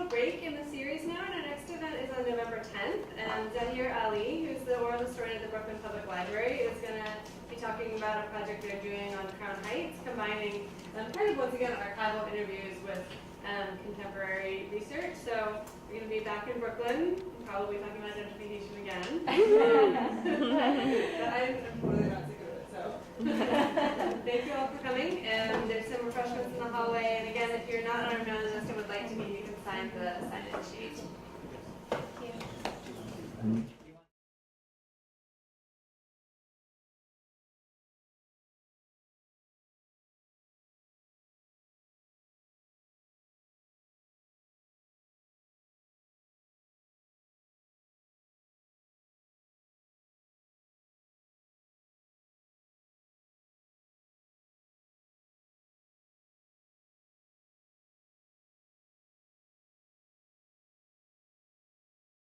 Break in the series now, and our next event is on November 10th. And Zahir Ali, who's the oral historian at the Brooklyn Public Library, is going to be talking about a project they're doing on Crown Heights, combining kind of once again archival interviews with contemporary research. So we're going to be back in Brooklyn, probably talking about gentrification again. But I'm totally not sick of it. So thank you all for coming, and there's some refreshments in the hallway. And again, if you're not on our mailing list and would like to meet, you can sign the sign-in sheet.